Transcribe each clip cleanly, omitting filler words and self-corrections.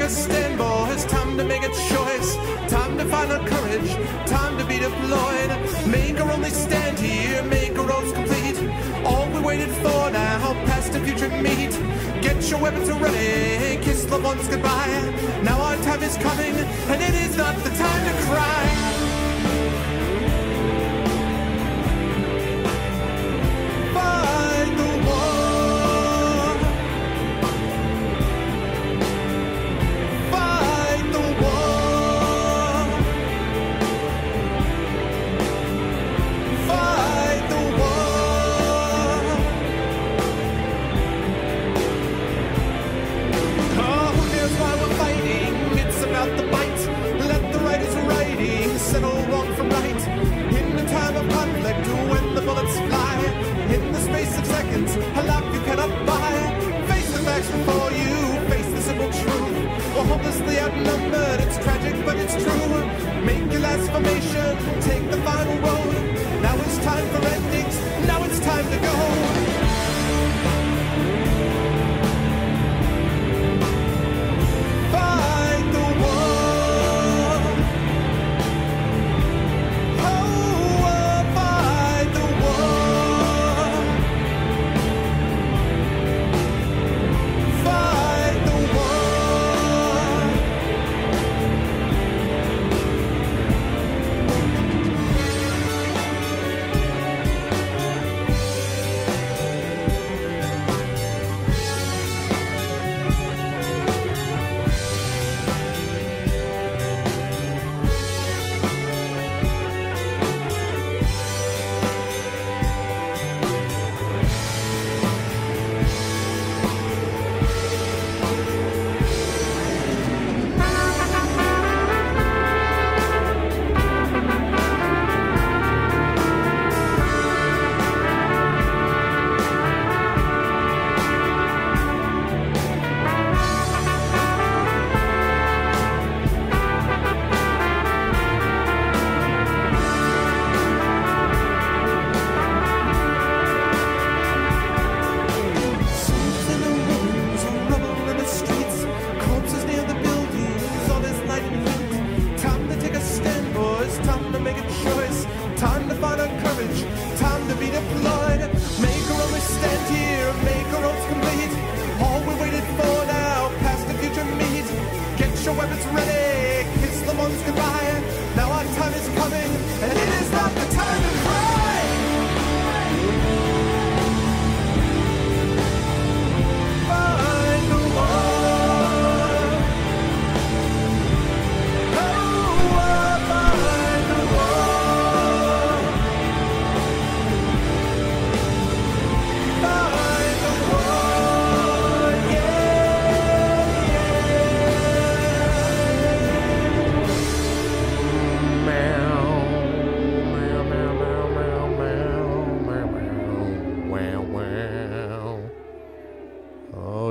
a stand, boys. Time to make a choice. Time to find our courage. Time to be deployed. Make our only stand here. Make our roads complete. All we waited for now, past and future meet. Get your weapons ready. Kiss loved ones goodbye. Now our time is coming, and it is not the time to cry. Settle wrong from right. In the time of conflict, when the bullets fly, in the space of seconds, a life you cannot buy. Face the facts before you, face the simple truth. We're hopelessly outnumbered, it's tragic but it's true. Make your last formation, take the final road. Now it's time for endings, now it's time to go.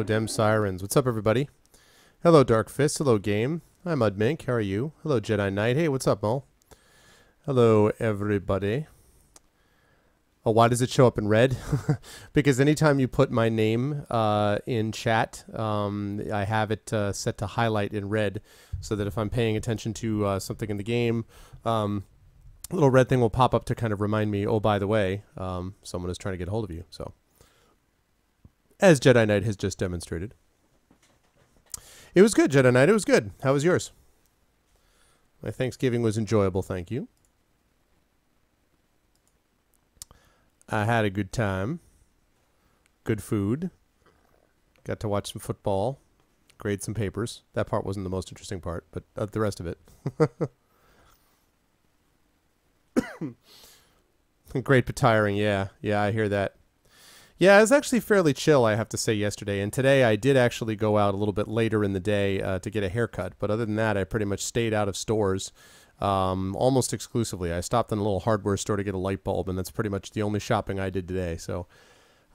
Dem Sirens. What's up, everybody? Hello, Dark Fist. Hello, Game. I'm Mudmink. How are you? Hello, Jedi Knight. Hey, what's up, Mo? Hello, everybody. Oh, why does it show up in red? Because anytime you put my name in chat, I have it set to highlight in red, so that if I'm paying attention to something in the game, a little red thing will pop up to kind of remind me, oh, by the way, someone is trying to get a hold of you. So, as Jedi Knight has just demonstrated. It was good, Jedi Knight. It was good. How was yours? My Thanksgiving was enjoyable, thank you. I had a good time. Good food. Got to watch some football. Grade some papers. That part wasn't the most interesting part, but the rest of it. Great but tiring, yeah. Yeah, I hear that. Yeah, it was actually fairly chill, I have to say, yesterday. And today I did actually go out a little bit later in the day to get a haircut. But other than that, I pretty much stayed out of stores almost exclusively. I stopped in a little hardware store to get a light bulb, and that's pretty much the only shopping I did today. So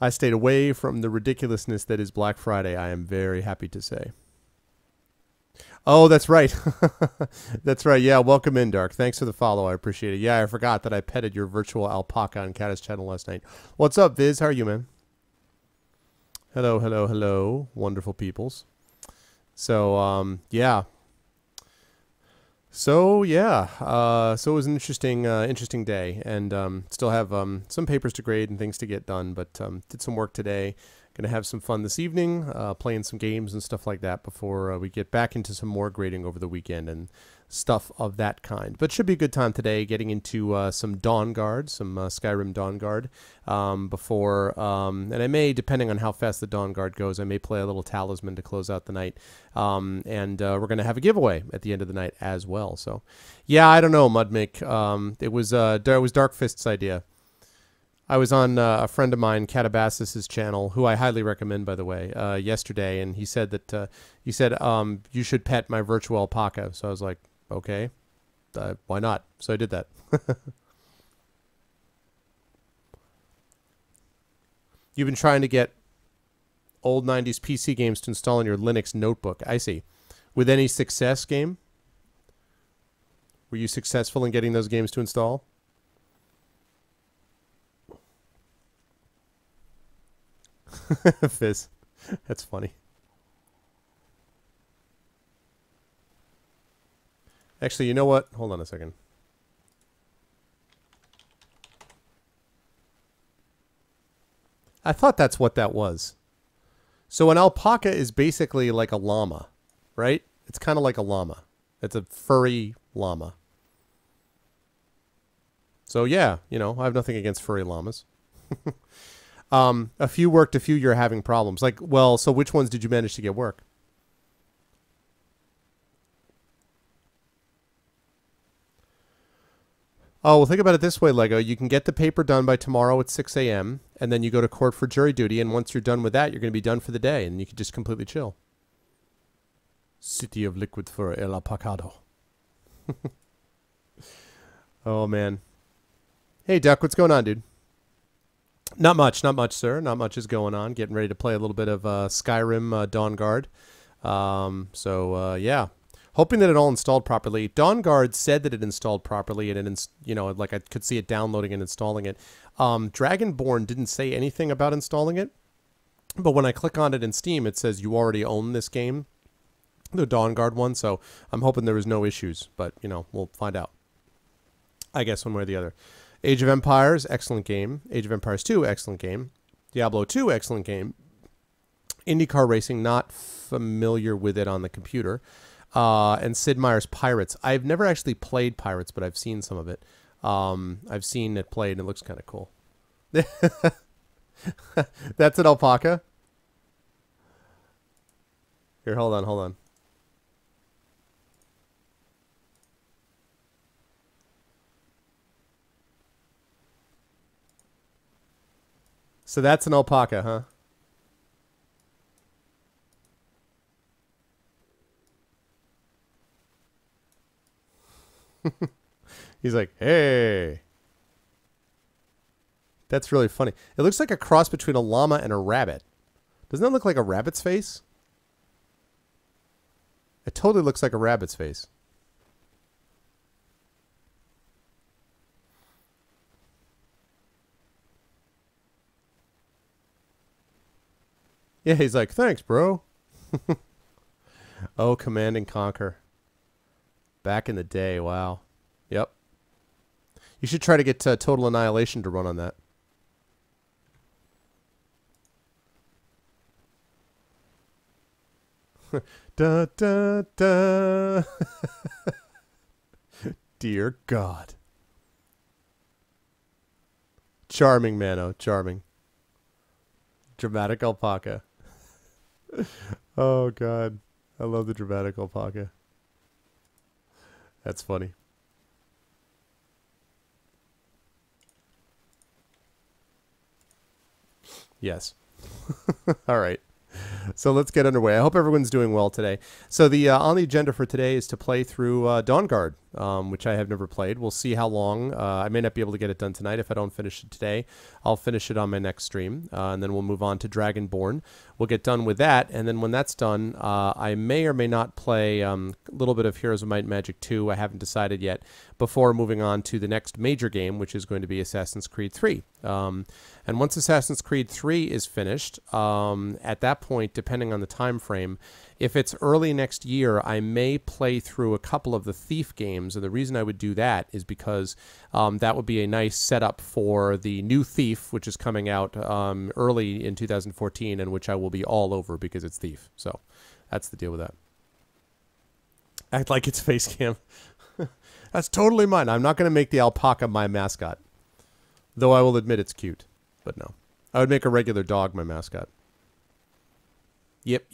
I stayed away from the ridiculousness that is Black Friday, I am very happy to say. Oh, that's right. That's right. Yeah, welcome in, Dark. Thanks for the follow. I appreciate it. Yeah, I forgot that I petted your virtual alpaca on Caddis channel last night. What's up, Viz? How are you, man? Hello, hello, hello, wonderful peoples. So yeah. So it was an interesting day, and still have some papers to grade and things to get done, but did some work today. Going to have some fun this evening, playing some games and stuff like that before we get back into some more grading over the weekend and stuff of that kind. But should be a good time today, getting into some Dawnguard, some Skyrim Dawnguard before, and I may, depending on how fast the Dawnguard goes, I may play a little Talisman to close out the night, and we're going to have a giveaway at the end of the night as well. So, yeah, I don't know, Mudmake. It was Dark Fist's idea. I was on a friend of mine, Catabasis' channel, who I highly recommend, by the way, yesterday, and he said that you should pet my virtual alpaca. So I was like, okay, why not? So I did that. You've been trying to get old 90s PC games to install in your Linux notebook. I see. With any success, game? Were you successful in getting those games to install? Fizz. That's funny. Actually, you know what? Hold on a second. I thought that's what that was. So an alpaca is basically like a llama, right? It's kind of like a llama. It's a furry llama. So yeah, you know, I have nothing against furry llamas. A few worked, a few you're having problems. Like, well, so which ones did you manage to get work? Oh, well, think about it this way, Lego. You can get the paper done by tomorrow at 6 a.m., and then you go to court for jury duty, and once you're done with that, you're going to be done for the day, and you can just completely chill. City of Liquid for El Apacado. Oh, man. Hey, Duck, what's going on, dude? Not much, sir. Not much is going on. Getting ready to play a little bit of Skyrim Dawnguard. Yeah. Hoping that it all installed properly. Dawnguard said that it installed properly, and like I could see it downloading and installing it. Dragonborn didn't say anything about installing it, but when I click on it in Steam, it says you already own this game, the Dawnguard one, so I'm hoping there was no issues, but, you know, we'll find out. I guess one way or the other. Age of Empires, excellent game. Age of Empires 2, excellent game. Diablo 2, excellent game. IndyCar Racing, not familiar with it on the computer. And Sid Meier's Pirates. I've never actually played Pirates, but I've seen some of it. I've seen it played, and it looks kind of cool. That's an alpaca? Here, hold on. So that's an alpaca, huh? He's like, hey. That's really funny. It looks like a cross between a llama and a rabbit. Doesn't that look like a rabbit's face? It totally looks like a rabbit's face. Yeah, he's like, thanks, bro. Oh, Command and Conquer. Back in the day, wow. Yep. You should try to get Total Annihilation to run on that. Da, da, da. Dear God. Charming, Mano. Charming. Dramatic alpaca. Oh, God. I love the dramatic alpaca. That's funny. Yes. All right. So let's get underway. I hope everyone's doing well today. So the on the agenda for today is to play through Dawnguard. which I have never played. We'll see how long. I may not be able to get it done tonight. If I don't finish it today, I'll finish it on my next stream, and then we'll move on to Dragonborn. We'll get done with that, and then when that's done, I may or may not play a little bit of Heroes of Might and Magic 2. I haven't decided yet, before moving on to the next major game, which is going to be Assassin's Creed 3. And once Assassin's Creed 3 is finished, at that point, depending on the time frame, if it's early next year, I may play through a couple of the Thief games. And the reason I would do that is because that would be a nice setup for the new Thief, which is coming out early in 2014, and which I will be all over because it's Thief. So that's the deal with that. Act like it's face cam. That's totally mine. I'm not going to make the alpaca my mascot. Though I will admit it's cute. But no. I would make a regular dog my mascot. Yep.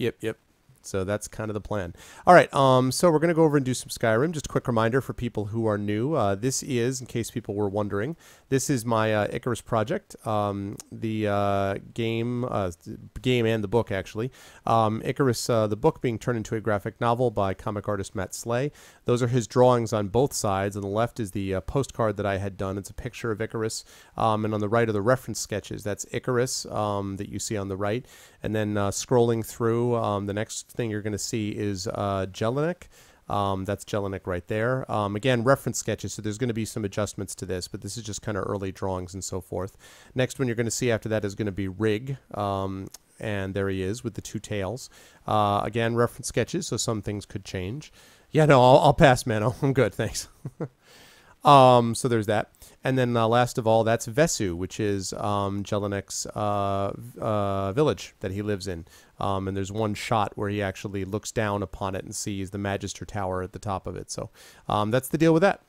So that's kind of the plan. All right, so we're going to go over and do some Skyrim. Just a quick reminder for people who are new. This is, in case people were wondering, this is my Icarus project. The game and the book, actually. Icarus, the book being turned into a graphic novel by comic artist Matt Slay. Those are his drawings on both sides. On the left is the postcard that I had done. It's a picture of Icarus. And on the right are the reference sketches. That's Icarus that you see on the right. And then scrolling through, the next thing you're going to see is Jelinek. That's Jelinek right there. Again, reference sketches, so there's going to be some adjustments to this, but this is just kind of early drawings and so forth. Next one you're going to see after that is going to be Rig, and there he is with the two tails. Again, reference sketches, so some things could change. Yeah, no, I'll pass, Mano. I'm good, thanks. So there's that. And then last of all, that's Vesu, which is Jelinek's village that he lives in. And there's one shot where he actually looks down upon it and sees the Magister Tower at the top of it. So that's the deal with that.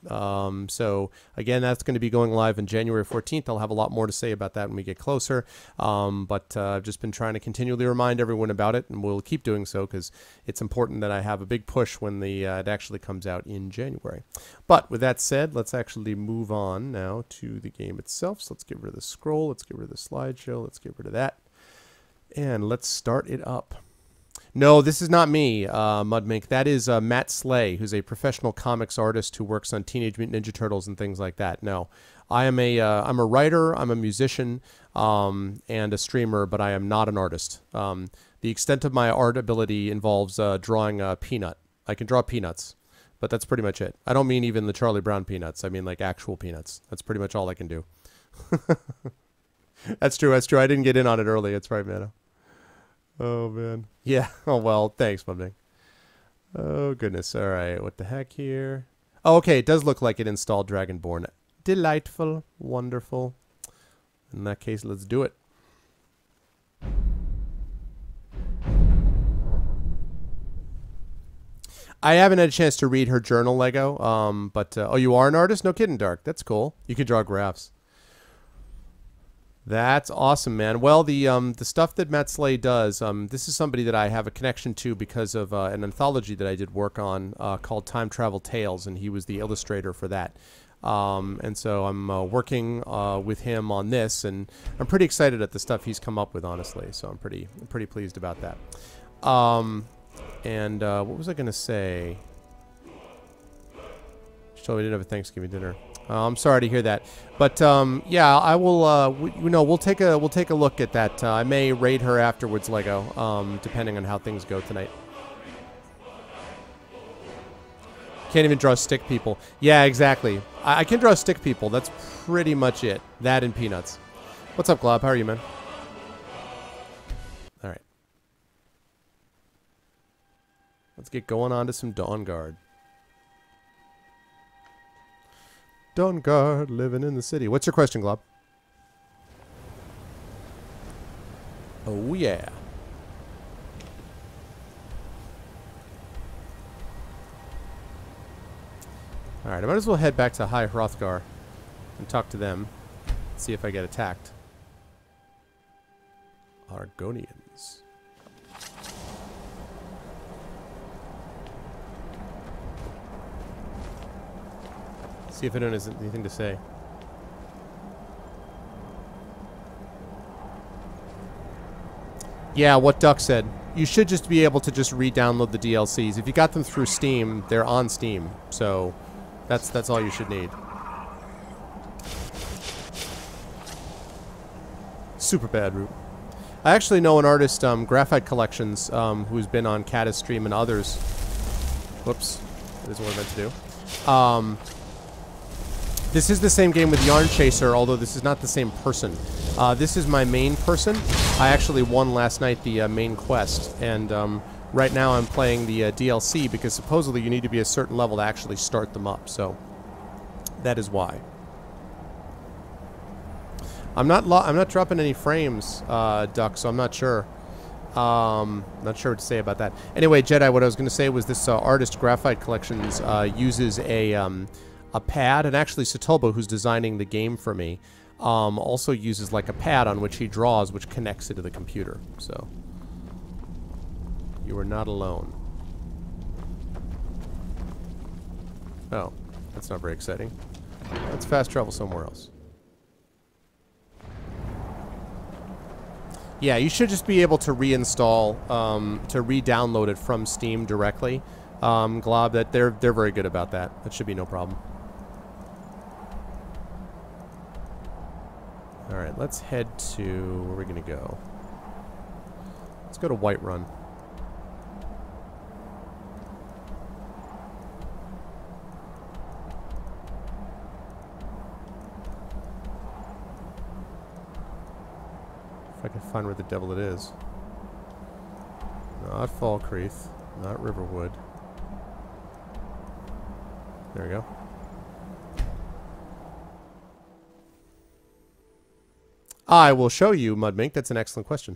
So again, that's going to be going live on January 14th. I'll have a lot more to say about that when we get closer. But I've just been trying to continually remind everyone about it, and we'll keep doing so because it's important that I have a big push when it actually comes out in January. But with that said, let's actually move on now to the game itself. So let's get rid of the scroll. Let's get rid of the slideshow. Let's get rid of that. And let's start it up. No, this is not me, Mudmink. That is Matt Slay, who's a professional comics artist who works on Teenage Mutant Ninja Turtles and things like that. No, I am I'm a writer, I'm a musician, and a streamer, but I am not an artist. The extent of my art ability involves drawing a peanut. I can draw peanuts, but that's pretty much it. I don't mean even the Charlie Brown peanuts. I mean like actual peanuts. That's pretty much all I can do. That's true. That's true. I didn't get in on it early. It's right, man. Oh, man. Yeah. Oh, well, thanks, Mumding. Oh, goodness. All right. What the heck here? Oh, okay. It does look like it installed Dragonborn. Delightful. Wonderful. In that case, let's do it. I haven't had a chance to read her journal, Lego. But, oh, you are an artist? No kidding, Dark. That's cool. You can draw graphs. That's awesome, man. Well, the stuff that Matt Slay does, this is somebody that I have a connection to because of an anthology that I did work on called Time Travel Tales, and he was the illustrator for that. And so I'm working with him on this, and I'm pretty excited at the stuff he's come up with, honestly. So I'm pretty pleased about that. And what was I going to say? She told me we didn't have a Thanksgiving dinner. I'm sorry to hear that, but yeah, I will. We'll take a look at that. I may raid her afterwards, Lego, depending on how things go tonight. Can't even draw stick people. Yeah, exactly. I can draw stick people. That's pretty much it. That and peanuts. What's up, Glob? How are you, man? All right. Let's get going on to some Dawnguard. Dawnguard, living in the city. What's your question, Glob? Oh, yeah. Alright, I might as well head back to High Hrothgar and talk to them. See if I get attacked. Argonians. See if anyone has anything to say. Yeah, what Duck said. You should just be able to just re-download the DLCs. If you got them through Steam, they're on Steam. So, That's all you should need. Super bad route. I actually know an artist, Graphite Collections, who's been on Caddis Stream and others. Whoops. That isn't what I meant to do. This is the same game with Yarn Chaser, although this is not the same person. This is my main person. I actually won last night the main quest, and right now I'm playing the DLC because supposedly you need to be a certain level to actually start them up, so that is why. I'm not dropping any frames, Duck, so I'm not sure. Not sure what to say about that. Anyway, Jedi, what I was going to say was this artist, Graphite Collections, uses a pad, and actually Satobo, who's designing the game for me, also uses like a pad on which he draws, which connects it to the computer. So you are not alone. Oh, that's not very exciting. Let's fast travel somewhere else. Yeah, you should just be able to reinstall, to re-download it from Steam directly. Glob, that they're very good about that. That should be no problem. All right, let's head to where are we gonna go? Let's go to Whiterun. If I can find where the devil it is. Not Falkreath, not Riverwood. There we go. I will show you, Mudmink. That's an excellent question.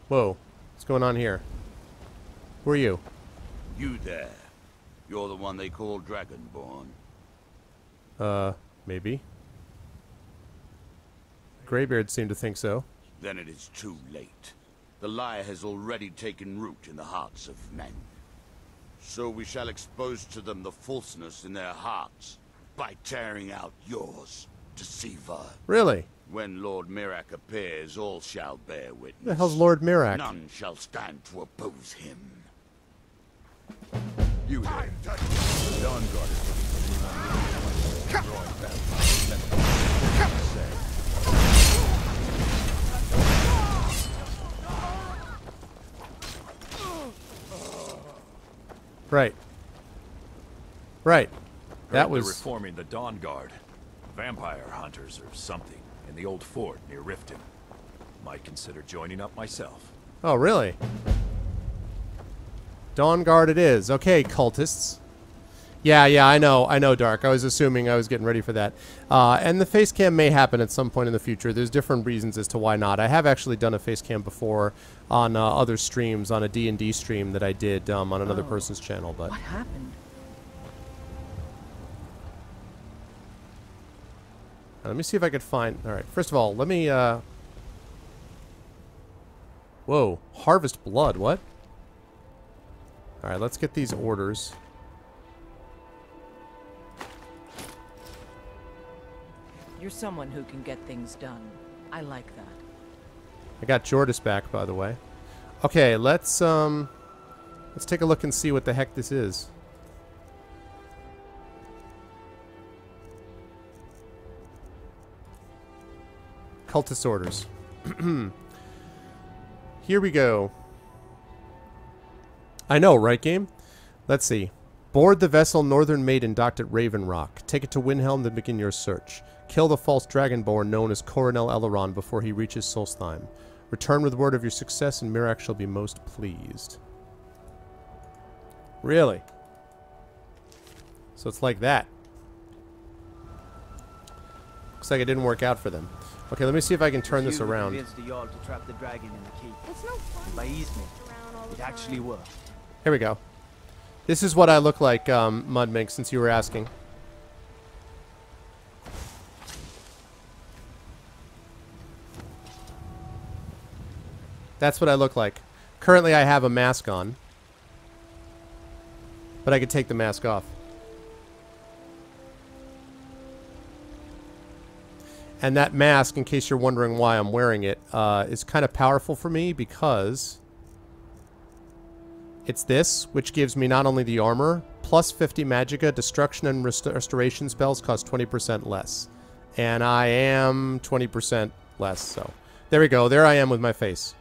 Whoa. What's going on here? Who are you? You there. You're the one they call Dragonborn. Maybe. Greybeard seemed to think so. Then it is too late. The lie has already taken root in the hearts of men. So we shall expose to them the falseness in their hearts by tearing out yours, deceiver. Really? When Lord Mirak appears, all shall bear witness. Who the hell's Lord Mirak? None shall stand to oppose him. You there. The Dawnguard Right. Right. That was... They're reforming the Dawnguard. Vampire hunters or something in the old fort near Riften. Might consider joining up myself. Oh, really? Dawnguard it is. Okay, cultists. Yeah, I know, Dark. I was assuming I was getting ready for that. And the face cam may happen at some point in the future. There's different reasons as to why not. I have actually done a face cam before on other streams, on a D&D stream that I did on another person's channel. But what happened? Let me see if I could find... Alright, first of all, let me... Whoa, harvest blood, what? Alright, let's get these orders. You're someone who can get things done. I like that. I got Jordis back, by the way. Okay, let's take a look and see what the heck this is. Cultist orders. Here we go. I know, right, game? Let's see. Board the vessel Northern Maiden docked at Raven Rock. Take it to Windhelm, then begin your search. Kill the false dragonborn known as Coronel Elrond before he reaches Solstheim. Return with word of your success, and Mirak shall be most pleased. Really? So it's like that. Looks like it didn't work out for them. Okay, let me see if I can turn this around. The Jarl to trap the dragon in the keep. It's no fun. By easement, it actually worked. Here we go. This is what I look like, Mudmink, since you were asking. That's what I look like. Currently, I have a mask on. But I could take the mask off. And that mask, in case you're wondering why I'm wearing it, is kind of powerful for me because it's this, which gives me not only the armor, plus 50 magicka, destruction and restoration spells cost 20% less. And I am 20% less, so... There we go, there I am with my face.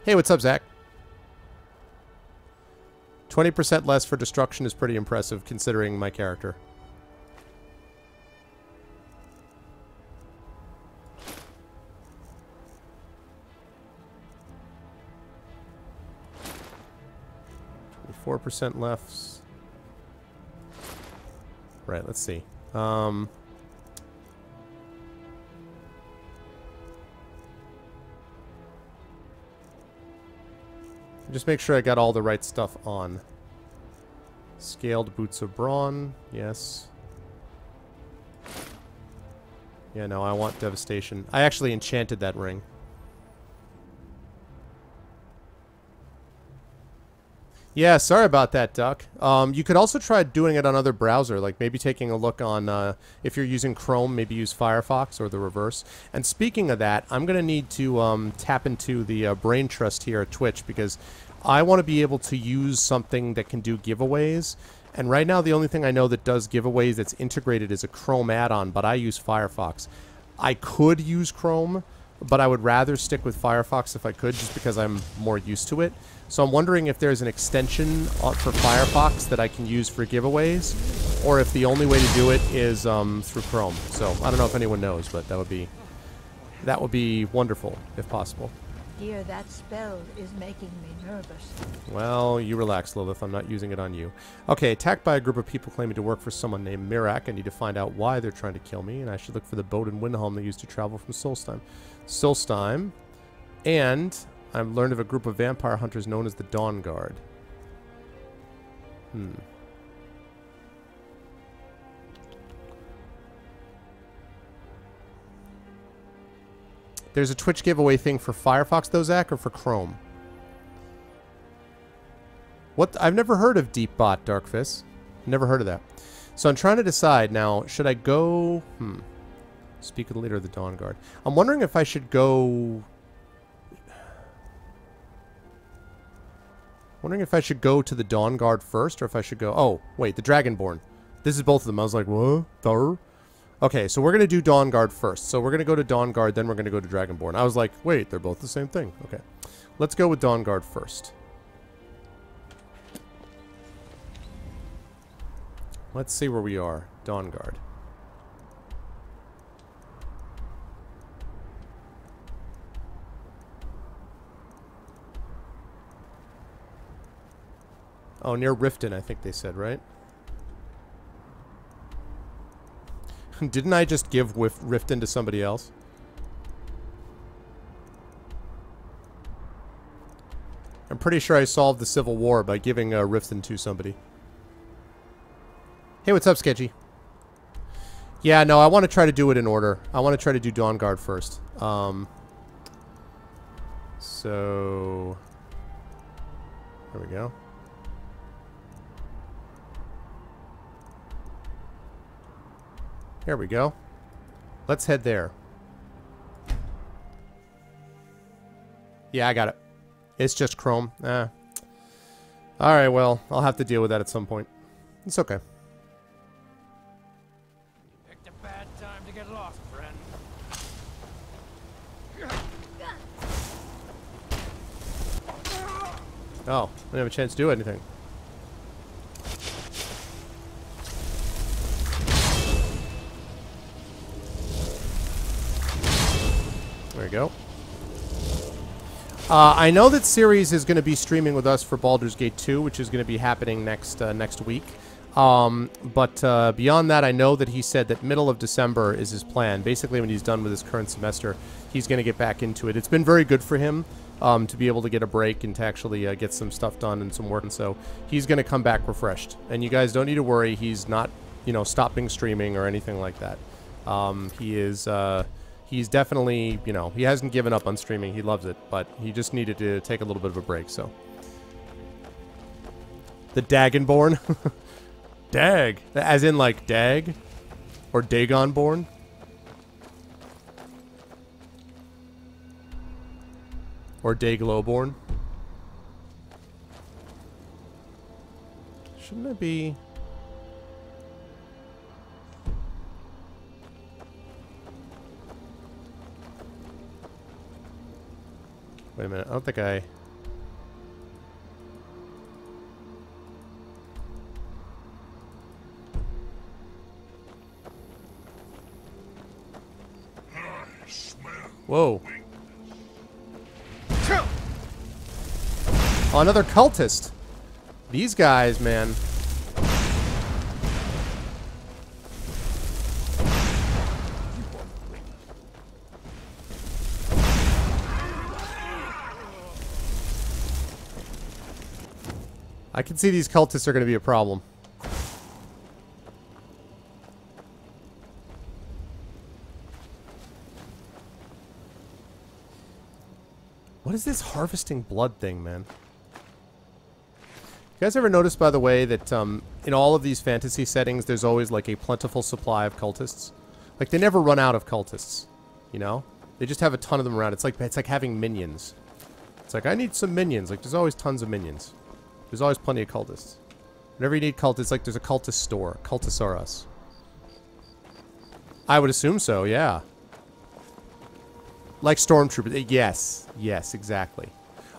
Hey, what's up, Zach? 20% less for destruction is pretty impressive, considering my character. 4% left. Right, let's see. Just make sure I got all the right stuff on. Scaled boots of brawn, yes. Yeah, no, I want devastation. I actually enchanted that ring. Yeah, sorry about that, Duck. You could also try doing it on other browser, like maybe taking a look on, if you're using Chrome, maybe use Firefox or the reverse. And speaking of that, I'm going to need to tap into the brain trust here at Twitch because I want to be able to use something that can do giveaways. And right now, the only thing I know that does giveaways that's integrated is a Chrome add-on, but I use Firefox. I could use Chrome, but I would rather stick with Firefox if I could, just because I'm more used to it. So I'm wondering if there's an extension for Firefox that I can use for giveaways, or if the only way to do it is through Chrome. So I don't know if anyone knows, but that would be wonderful if possible. Dear, that spell is making me nervous. Well, you relax, Lilith. I'm not using it on you. Okay, attacked by a group of people claiming to work for someone named Mirak. I need to find out why they're trying to kill me, and I should look for the boat in Windhelm they used to travel from Solstheim. And I've learned of a group of vampire hunters known as the Dawnguard. There's a Twitch giveaway thing for Firefox, though, Zach, or for Chrome? What? I've never heard of Deepbot, Darkfist. Never heard of that. So I'm trying to decide now, should I go... Speak of the leader of the Dawnguard. I'm wondering if I should go... Wondering if I should go to the Dawnguard first, or if I should go... Oh, wait, the Dragonborn. This is both of them. I was like, what? Okay, so we're going to do Dawnguard first. So we're going to go to Dawnguard, then we're going to go to Dragonborn. I was like, wait, they're both the same thing. Okay. Let's go with Dawnguard first. Let's see where we are. Dawnguard. Oh, near Riften, I think they said, right? Didn't I just give Riften to somebody else? I'm pretty sure I solved the Civil War by giving Riften to somebody. Hey, what's up, Sketchy? Yeah, no, I want to try to do it in order. I want to try to do Dawnguard first. So... There we go. There we go. Let's head there. Yeah, I got it. It's just Chrome. Alright, well, I'll have to deal with that at some point. It's okay. Picked a bad time to get lost, friend. Oh, I didn't have a chance to do anything. There we go. I know that Series is going to be streaming with us for Baldur's Gate 2, which is going to be happening next week. But beyond that, I know that he said that middle of December is his plan. Basically, when he's done with his current semester, he's going to get back into it. It's been very good for him to be able to get a break and to actually get some stuff done and some work. And so he's going to come back refreshed. And you guys don't need to worry. He's not, you know, stopping streaming or anything like that. He is... He's definitely, you know, he hasn't given up on streaming. He loves it, but he just needed to take a little bit of a break, so. The Dagonborn? Dag. As in, like, Dag? Or Dagonborn? Or Day Glowborn. Shouldn't it be... Wait a minute, I don't think I... Whoa. Oh, another cultist. These guys, man. I can see these cultists are going to be a problem. What is this harvesting blood thing, man? You guys ever notice, by the way, that in all of these fantasy settings, there's always like a plentiful supply of cultists? Like, they never run out of cultists, you know? They just have a ton of them around. It's like having minions. It's like, I need some minions. Like, there's always tons of minions. There's always plenty of cultists. Whenever you need cultists, like, there's a cultist store. Cultists are us. I would assume so, yeah. Like stormtroopers. Yes. Yes, exactly.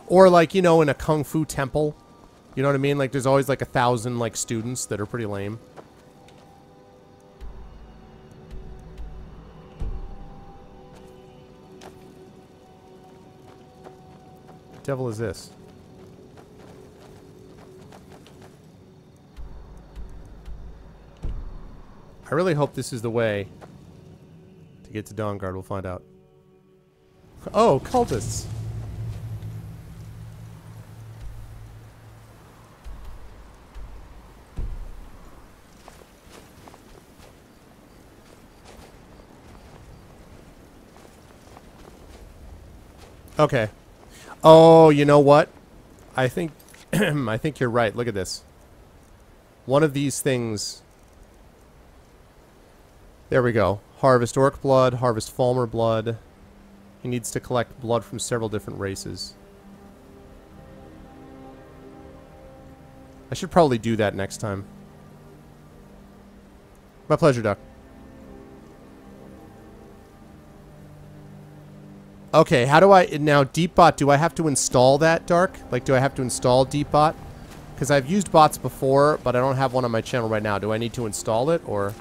Or like, you know, in a kung fu temple. You know what I mean? Like, there's always like 1,000, like, students that are pretty lame. What the devil is this? I really hope this is the way to get to Dawnguard. We'll find out. Oh, cultists. Okay. Oh, you know what? I think I think you're right. Look at this. One of these things. There we go. Harvest orc blood, harvest Falmer blood. He needs to collect blood from several different races. I should probably do that next time. My pleasure, Duck. Okay, how do I... Now, DeepBot, do I have to install that, Dark? Like, do I have to install DeepBot? Because I've used bots before, but I don't have one on my channel right now. Do I need to install it, or...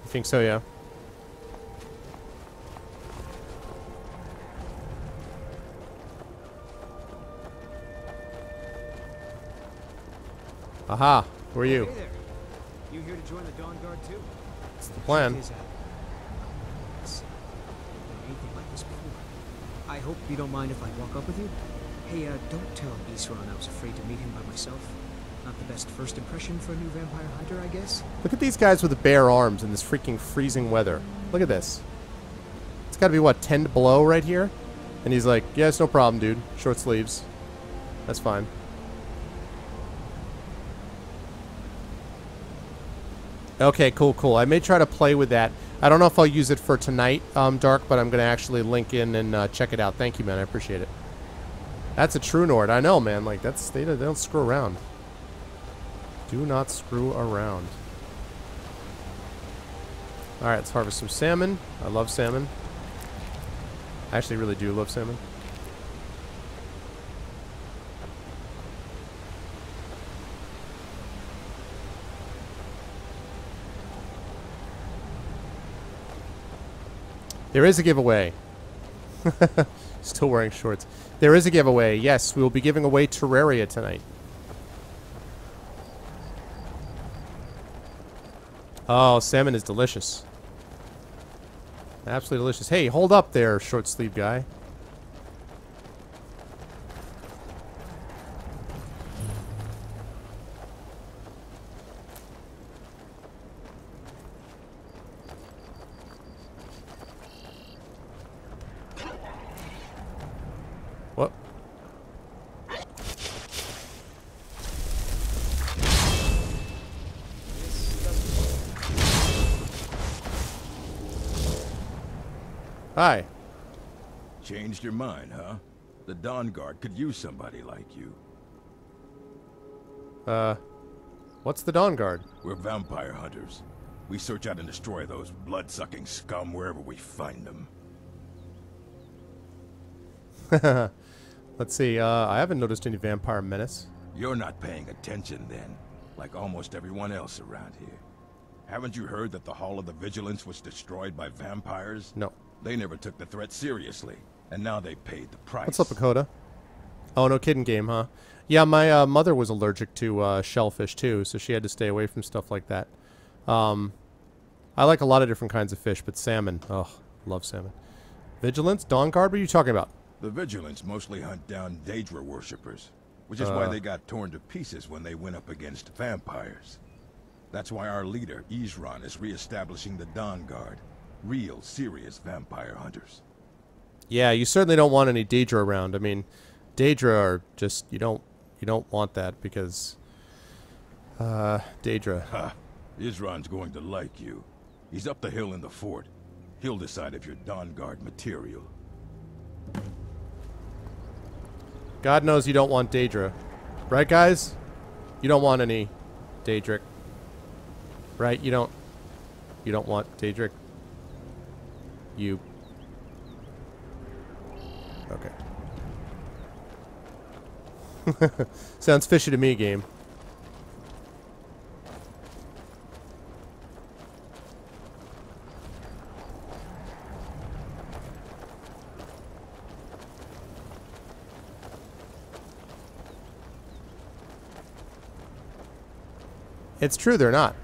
I think so, yeah. Aha, who are you? Hey there. You here to join the Dawnguard too? That's the plan. Anything like this before. I hope you don't mind if I walk up with you. Hey, don't tell Isran I was afraid to meet him by myself. Not the best first impression for a new vampire hunter, I guess. Look at these guys with the bare arms in this freaking freezing weather. Look at this. It's got to be, what, 10 below right here? And he's like, yeah, it's no problem, dude. Short sleeves. That's fine. Okay, cool, cool. I may try to play with that. I don't know if I'll use it for tonight, Dark, but I'm going to actually link in and check it out. Thank you, man. I appreciate it. That's a true Nord. I know, man. Like, that's they don't screw around. Do not screw around. Alright, let's harvest some salmon. I love salmon. I actually really do love salmon. There is a giveaway. Still wearing shorts. There is a giveaway. Yes, we will be giving away Terraria tonight. Oh, salmon is delicious. Absolutely delicious. Hey, hold up there, short sleeve guy. What? Hi. Changed your mind, huh? The Dawnguard could use somebody like you. What's the Dawnguard? We're vampire hunters. We search out and destroy those blood-sucking scum wherever we find them. Let's see, I haven't noticed any vampire menace. You're not paying attention then, like almost everyone else around here. Haven't you heard that the Hall of the Vigilance was destroyed by vampires? No. They never took the threat seriously, and now they paid the price. What's up, Dakota? Oh, no kidding game, huh? Yeah, my mother was allergic to shellfish too, so she had to stay away from stuff like that. I like a lot of different kinds of fish, but salmon. Oh, love salmon. Vigilance? Dawnguard? What are you talking about? The Vigilance mostly hunt down Daedra worshippers, which is why they got torn to pieces when they went up against vampires. That's why our leader, Isran, is re-establishing the Dawnguard. Real, serious vampire hunters. Yeah, you certainly don't want any Daedra around. I mean, Daedra are just, you don't want that because, Daedra. Ha! Isran's going to like you. He's up the hill in the fort. He'll decide if you're Dawnguard material. God knows you don't want Daedra. Right, guys? You don't want any Daedric. Right? You don't want Daedric. You... Okay. Sounds fishy to me, game. It's true, they're not.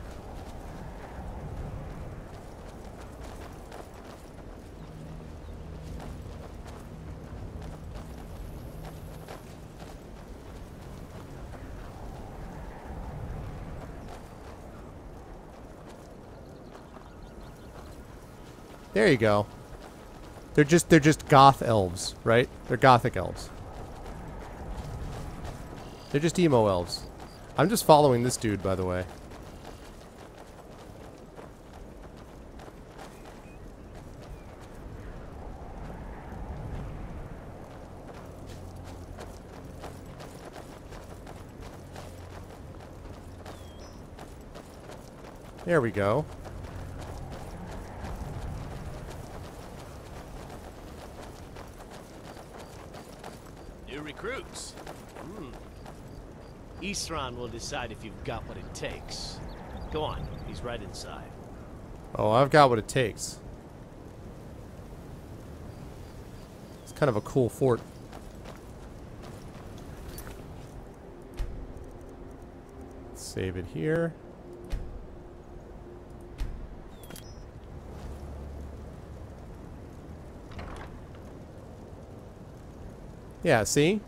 There you go. They're just goth elves, right? They're gothic elves. They're just emo elves. I'm just following this dude, by the way. There we go. New recruits. Isran will decide if you've got what it takes. Go on, he's right inside. Oh, I've got what it takes. It's kind of a cool fort. Let's save it here. Yeah, see?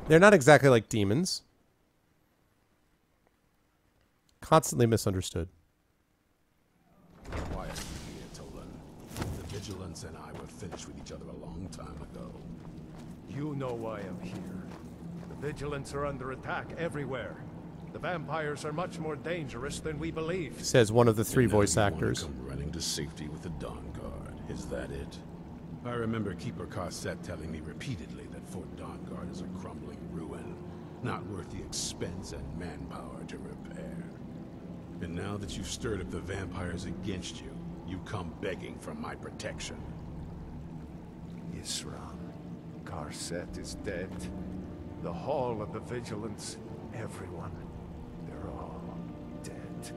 They're not exactly like demons. Constantly misunderstood. Why are you here, Tolan? The Vigilance and I were finished with each other a long time ago. You know why I'm here. The Vigilance are under attack everywhere. The vampires are much more dangerous than we believe. Says one of the three voice actors. Come running to safety with the Dawnguard. Is that it? I remember Keeper Carset telling me repeatedly that Fort Dawnguard is a crumbling ruin, not worth the expense and manpower to repair. And now that you've stirred up the vampires against you, you come begging for my protection. Isran, Carset is dead. The Hall of the Vigilance, everyone, they're all dead.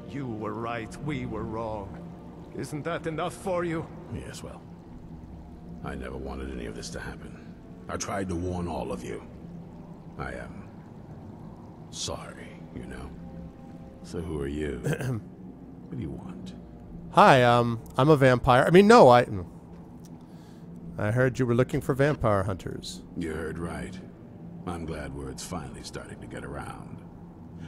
You were right, we were wrong. Isn't that enough for you? Yes, well, I never wanted any of this to happen. I tried to warn all of you. I am sorry, you know. So who are you? What do you want? Hi, I'm a vampire. I mean, no, I heard you were looking for vampire hunters. You heard right. I'm glad word's finally starting to get around.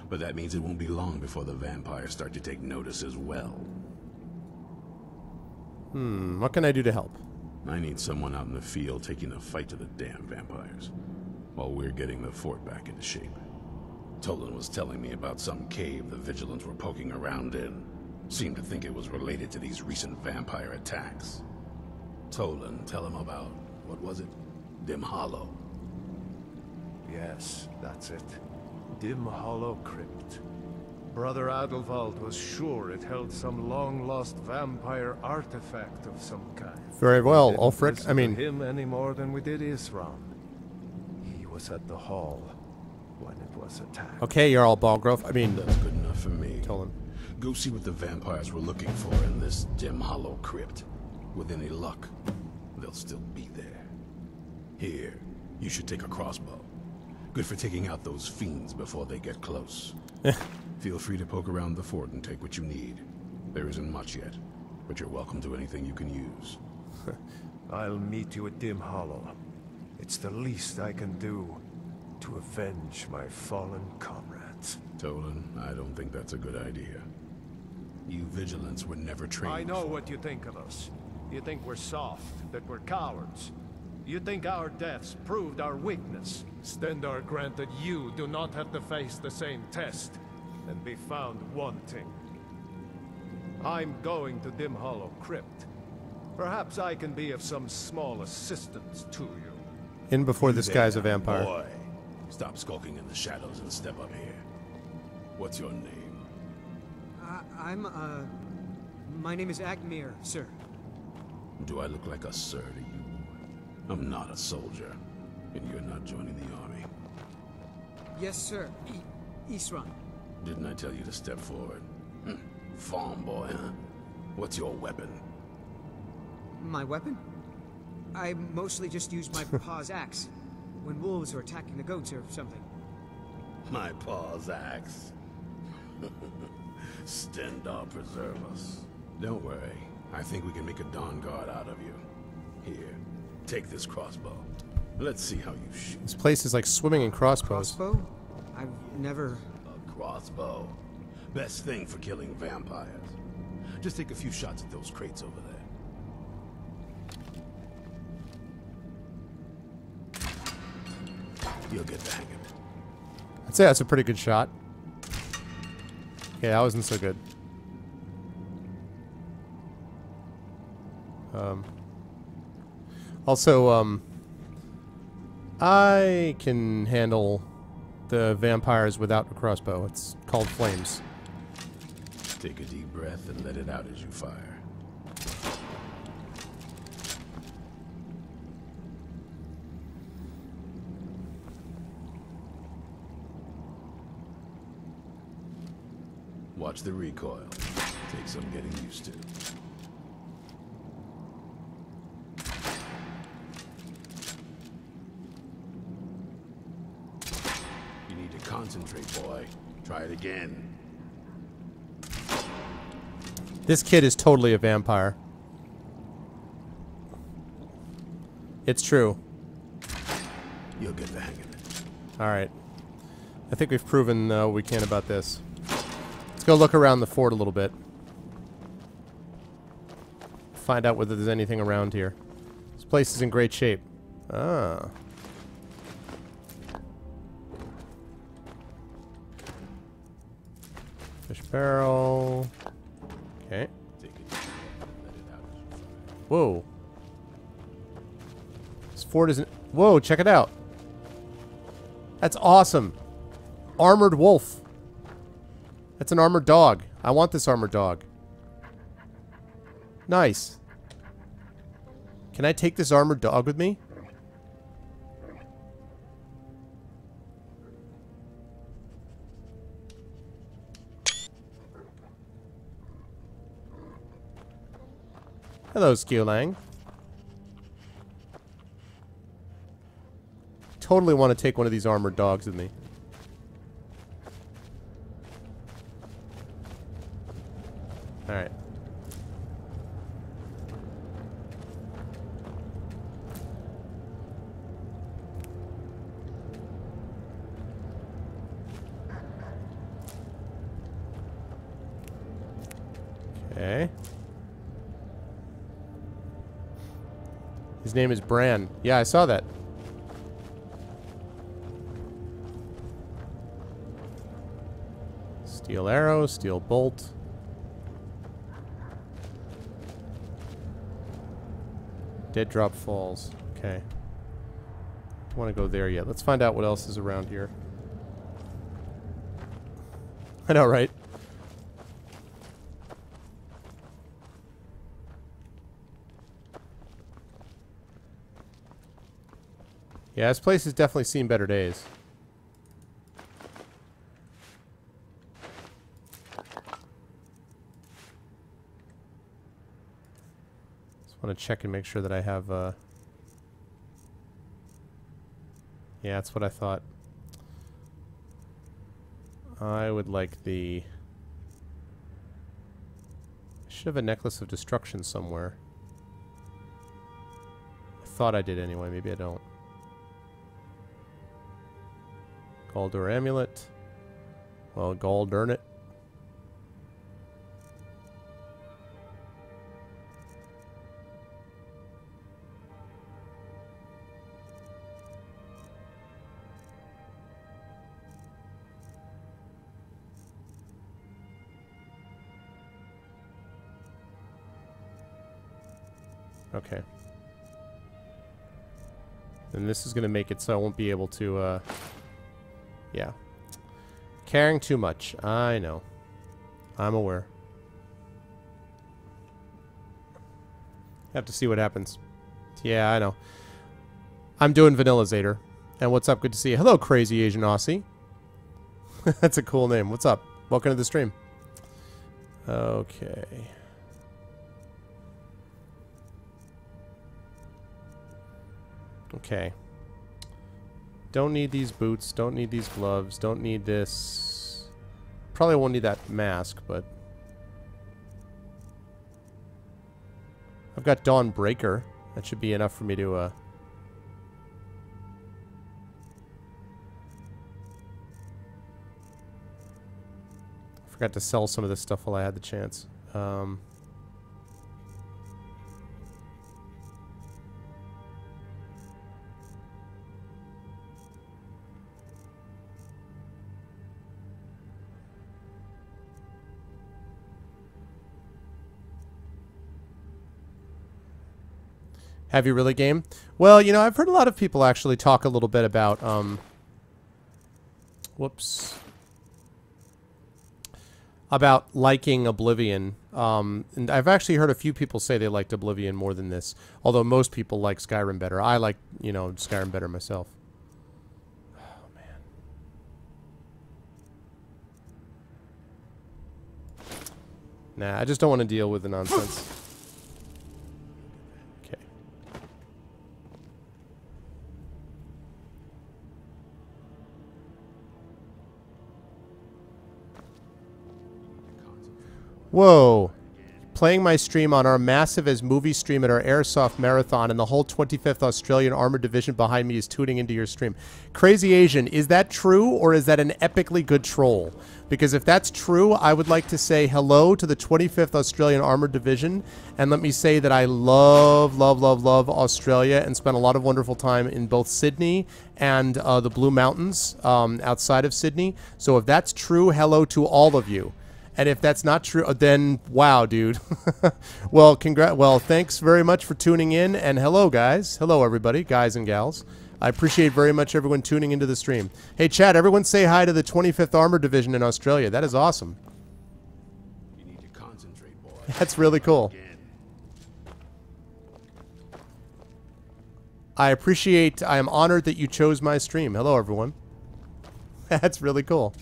But that means it won't be long before the vampires start to take notice as well. What can I do to help? I need someone out in the field taking the fight to the damn vampires, while we're getting the fort back into shape. Tolan was telling me about some cave the Vigilance were poking around in. Seemed to think it was related to these recent vampire attacks. Tolan, tell him about, what was it? Dim Hollow. Yes, that's it. Dim Hollow Crypt. Brother Adelwald was sure it held some long-lost vampire artifact of some kind. Very well, We didn't Ulfric. listen I mean, to him any more than we did Isran. He was at the hall when it was attacked. okay, Jarl Balgrove. I mean, That's good enough for me. Tolan. Go see what the vampires were looking for in this Dim Hollow Crypt. With any luck, they'll still be there. Here, you should take a crossbow. Good for taking out those fiends before they get close. Feel free to poke around the fort and take what you need. There isn't much yet, but you're welcome to anything you can use. I'll meet you at Dim Hollow. It's the least I can do to avenge my fallen comrades. Tolan, I don't think that's a good idea. You vigilants were never trained. I know what you think of us. You think we're soft, that we're cowards. You think our deaths proved our weakness. Stendarr granted you do not have to face the same test and be found wanting. I'm going to Dim Hollow Crypt. Perhaps I can be of some small assistance to you. In before this guy's a vampire. Boy, stop skulking in the shadows and step up here. What's your name? My name is Agmir, sir. Do I look like a sir to you? I'm not a soldier, and you're not joining the army. Yes, sir. Isran. Didn't I tell you to step forward? Farm boy, huh? What's your weapon? My weapon? I mostly just use my paw's axe when wolves are attacking the goats or something. My paw's axe. Stendarr preserve us. Don't worry. I think we can make a Dawnguard out of you. Here, take this crossbow. Let's see how you shoot. This place is like swimming in crossbows. Crossbow? I've never... A crossbow. Best thing for killing vampires. Just take a few shots at those crates over there. You'll get the hang of it. I'd say that's a pretty good shot. Yeah, that wasn't so good. Also, I can handle the vampires without a crossbow. It's called flames. Take a deep breath and let it out as you fire. Watch the recoil. Take some getting used to. You need to concentrate, boy. Try it again. This kid is totally a vampire. It's true. You'll get the hang of it. Alright. I think we've proven what we can about this. Let's go look around the fort a little bit. Find out whether there's anything around here. This place is in great shape. Ah. Fish barrel. Okay. Whoa. This fort isn't... Whoa, check it out. That's awesome. Armored wolf. That's an armored dog. I want this armored dog. Nice. Can I take this armored dog with me? Hello, Skewlang. Totally want to take one of these armored dogs with me. Alright. Okay. His name is Bran. Yeah, I saw that. Steel arrow, steel bolt. Dead Drop Falls. Okay. Don't want to go there yet. Let's find out what else is around here. I know, right? Yeah, this place has definitely seen better days. Just want to check and make sure that I have, yeah, that's what I thought. I would like the... I should have a Necklace of Destruction somewhere. I thought I did anyway, maybe I don't. Galdur Amulet. Well, Galdur it. Okay. And this is going to make it so I won't be able to, yeah. Caring too much. I know. I'm aware. Have to see what happens. Yeah, I know. I'm doing Vanilla Zader. And what's up? Good to see you. Hello, Crazy Asian Aussie. That's a cool name. What's up? Welcome to the stream. Okay. Okay. Don't need these boots. Don't need these gloves. Don't need this. Probably won't need that mask, but... I've got Dawnbreaker. That should be enough for me to, forgot to sell some of this stuff while I had the chance. Have you really, game? Well, you know, I've heard a lot of people actually talk a little bit about, whoops. About liking Oblivion. And I've actually heard a few people say they liked Oblivion more than this. Although most people like Skyrim better. I like, you know, Skyrim better myself. Oh, man. Nah, I just don't want to deal with the nonsense. Whoa. Playing my stream on our massive as movie stream at our Airsoft Marathon, and the whole 25th Australian Armored Division behind me is tuning into your stream. Crazy Asian, is that true, or is that an epically good troll? Because if that's true, I would like to say hello to the 25th Australian Armored Division, and let me say that I love, love, love, love Australia, and spent a lot of wonderful time in both Sydney and the Blue Mountains outside of Sydney. So if that's true, hello to all of you. And if that's not true, then wow, dude. Well, well, thanks very much for tuning in, and hello, guys. Hello, everybody, guys and gals. I appreciate very much everyone tuning into the stream. Hey, chat, everyone say hi to the 25th Armored Division in Australia. That is awesome. You need to concentrate, boy. That's really cool. I am honored that you chose my stream. Hello, everyone. That's really cool.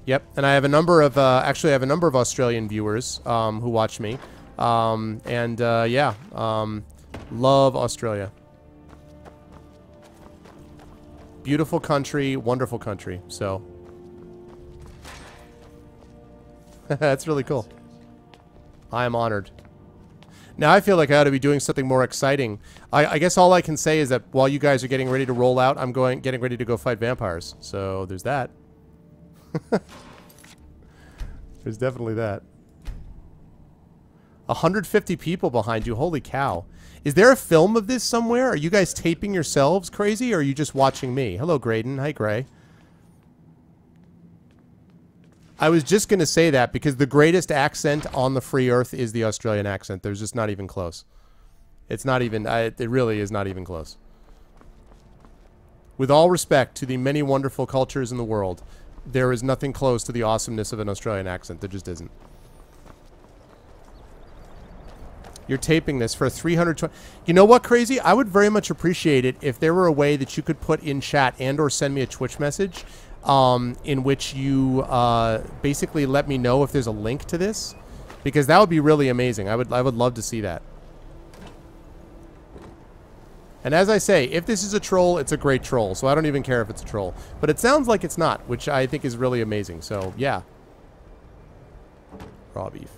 Yep, and I have a number of, actually I have a number of Australian viewers who watch me. Yeah, love Australia. Beautiful country, wonderful country, so. That's really cool. I am honored. Now I feel like I ought to be doing something more exciting. I guess all I can say is that while you guys are getting ready to roll out, I'm getting ready to go fight vampires. So there's that. There's definitely that. 150 people behind you. Holy cow. Is there a film of this somewhere? Are you guys taping yourselves crazy, or are you just watching me? Hello, Graydon. Hi, Gray. I was just going to say that because the greatest accent on the free earth is the Australian accent. There's just not even close. It's not even, it really is not even close. With all respect to the many wonderful cultures in the world, there is nothing close to the awesomeness of an Australian accent. There just isn't. You're taping this for 320. You know what, Crazy? I would very much appreciate it if there were a way that you could put in chat and or send me a Twitch message in which you basically let me know if there's a link to this, because that would be really amazing. I would love to see that. And as I say, if this is a troll, it's a great troll, so I don't even care if it's a troll. But it sounds like it's not, which I think is really amazing. So, yeah. Raw beef.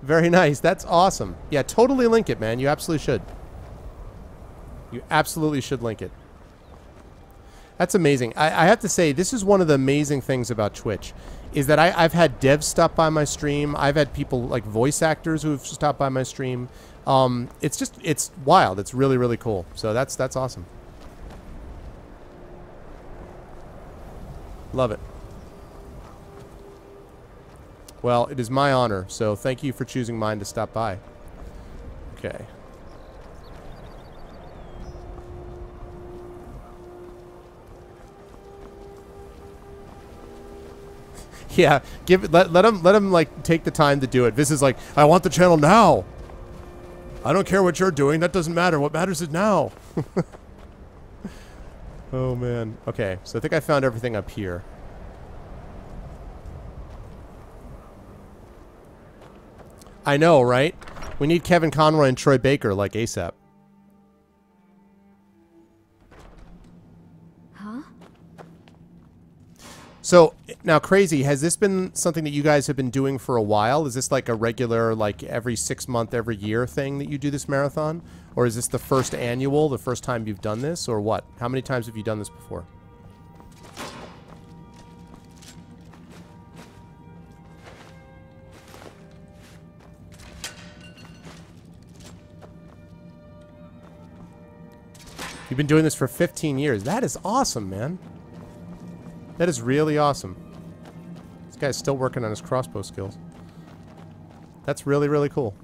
Very nice. That's awesome. Yeah, totally link it, man. You absolutely should. You absolutely should link it. That's amazing. I have to say, this is one of the amazing things about Twitch, is that I've had devs stop by my stream. I've had people, like voice actors who have stopped by my stream. It's wild. It's really, really cool. So that's awesome. Love it. Well, it is my honor, so thank you for choosing mine to stop by. Okay. Yeah, let him like take the time to do it. This is like, I want the channel now. I don't care what you're doing. That doesn't matter. What matters is now. Oh man. Okay, so I think I found everything up here. I know, right? We need Kevin Conroy and Troy Baker like ASAP. Huh? So, now Crazy, has this been something that you guys have been doing for a while? Is this like a regular, like every 6 month, every year thing that you do this marathon? Or is this the first annual, the first time you've done this, or what? How many times have you done this before? You've been doing this for 15 years. That is awesome, man. That is really awesome. This guy's still working on his crossbow skills. That's really, really cool.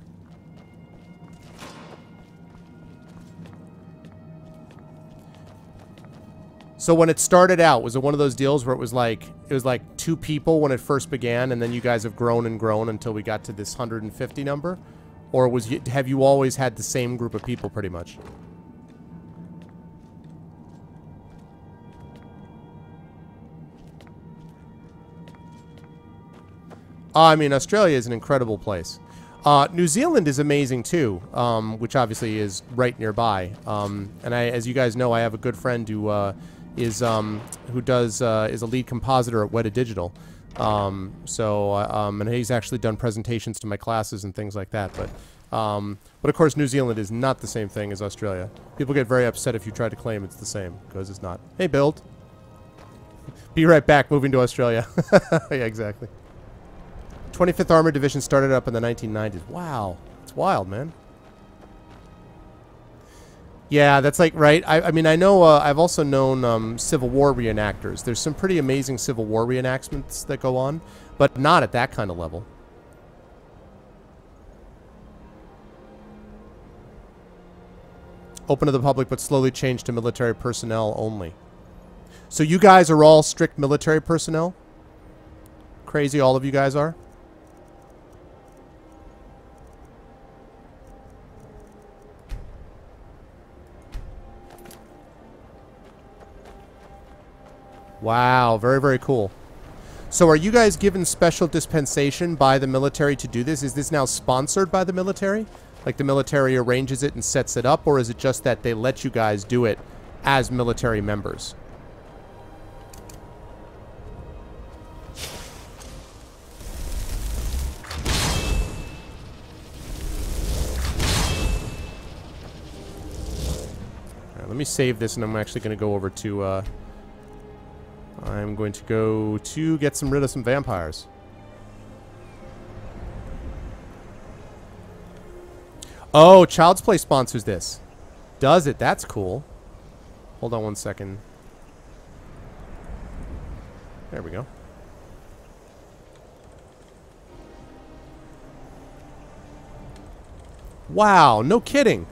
So when it started out, was it one of those deals where it was like 2 people when it first began, and then you guys have grown and grown until we got to this 150 number? Or have you always had the same group of people pretty much? I mean, Australia is an incredible place. New Zealand is amazing too, which obviously is right nearby. And as you guys know, I have a good friend who is a lead compositor at Weta Digital. And he's actually done presentations to my classes and things like that. But of course, New Zealand is not the same thing as Australia. People get very upset if you try to claim it's the same, because it's not. Hey, Build. Be right back. Moving to Australia. Yeah, exactly. 25th Armored Division started up in the 1990s. Wow. It's wild, man. Yeah, that's like, right? I mean, I know, I've also known Civil War reenactors. There's some pretty amazing Civil War reenactments that go on, but not at that kind of level. Open to the public, but slowly changed to military personnel only. So you guys are all strict military personnel? Crazy, all of you guys are? Wow, very, very cool. So are you guys given special dispensation by the military to do this? Is this now sponsored by the military? Like the military arranges it and sets it up? Or is it just that they let you guys do it as military members? All right, let me save this, and I'm actually going to go over to... I'm going to go to get rid of some vampires. Oh, Child's Play sponsors this. Does it? That's cool. Hold on one second. There we go. Wow, no kidding.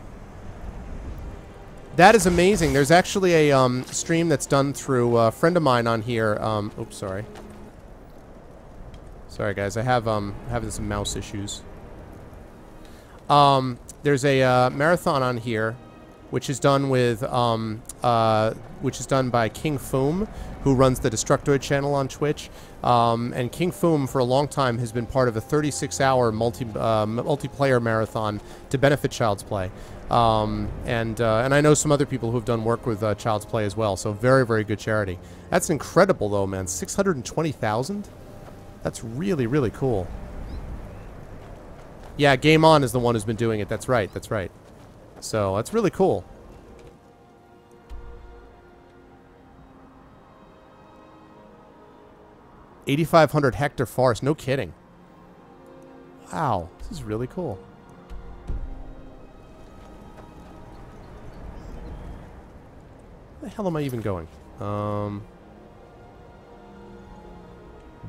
That is amazing. There's actually a stream that's done through a friend of mine on here. Oops, sorry. Sorry, guys. I have having some mouse issues. There's a marathon on here, which is done with which is done by King Foom, who runs the Destructoid channel on Twitch. And King Foom, for a long time, has been part of a 36-hour multiplayer marathon to benefit Child's Play. And I know some other people who have done work with Child's Play as well. So very, very good charity. That's incredible, though, man. 620,000? That's really, really cool. Yeah, Game On is the one who's been doing it. That's right. That's right. So that's really cool. $8,500 hectare forest. No kidding. Wow, this is really cool. Where the hell am I even going?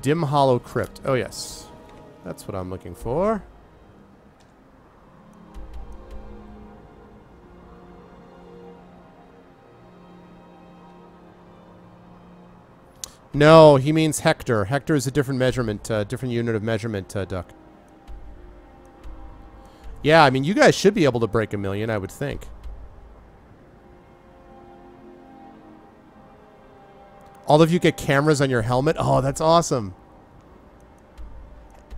Dim Hollow Crypt. Oh, yes. That's what I'm looking for. No, he means hectare. Hectare is a different measurement, different unit of measurement, Duck. Yeah, I mean, you guys should be able to break 1 million, I would think. All of you get cameras on your helmet? Oh, that's awesome.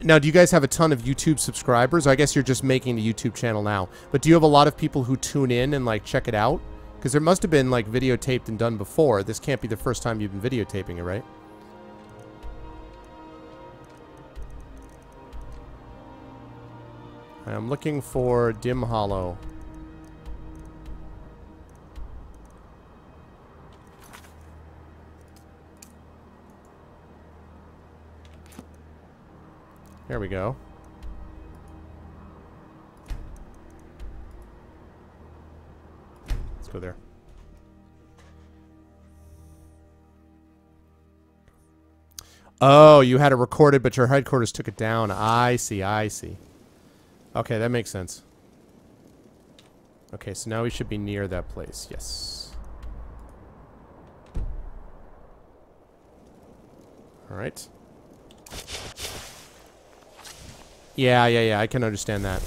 Now, do you guys have a ton of YouTube subscribers? I guess you're just making the YouTube channel now. But do you have a lot of people who tune in and, like, check it out? Because there must have been, like, videotaped and done before. This can't be the first time you've been videotaping it, right? I'm looking for Dim Hollow. There we go. Let's go there. Oh, you had it recorded, but your headquarters took it down. I see, I see. Okay, that makes sense. Okay, so now we should be near that place. Yes. All right. Yeah, I can understand that.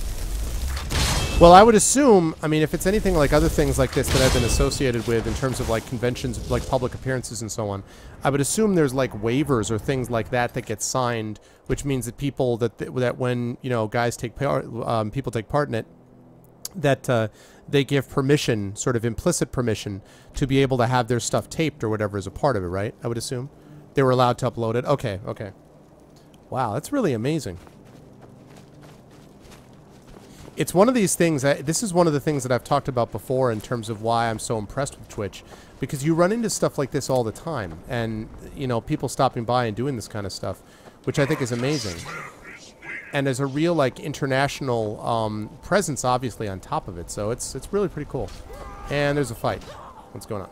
Well, I would assume, I mean, if it's anything like other things like this that I've been associated with in terms of, like, conventions, like public appearances and so on, I would assume there's, like, waivers or things like that that get signed, which means that people, that when, you know, guys take part, people take part in it, that they give permission, sort of implicit permission, to be able to have their stuff taped or whatever as a part of it, right? I would assume. They were allowed to upload it. Okay, okay. Wow, that's really amazing. It's one of these things, this is one of the things that I've talked about before in terms of why I'm so impressed with Twitch. Because you run into stuff like this all the time. And, you know, people stopping by and doing this kind of stuff, which I think is amazing. And there's a real, like, international presence, obviously, on top of it. So it's really pretty cool. And there's a fight. What's going on?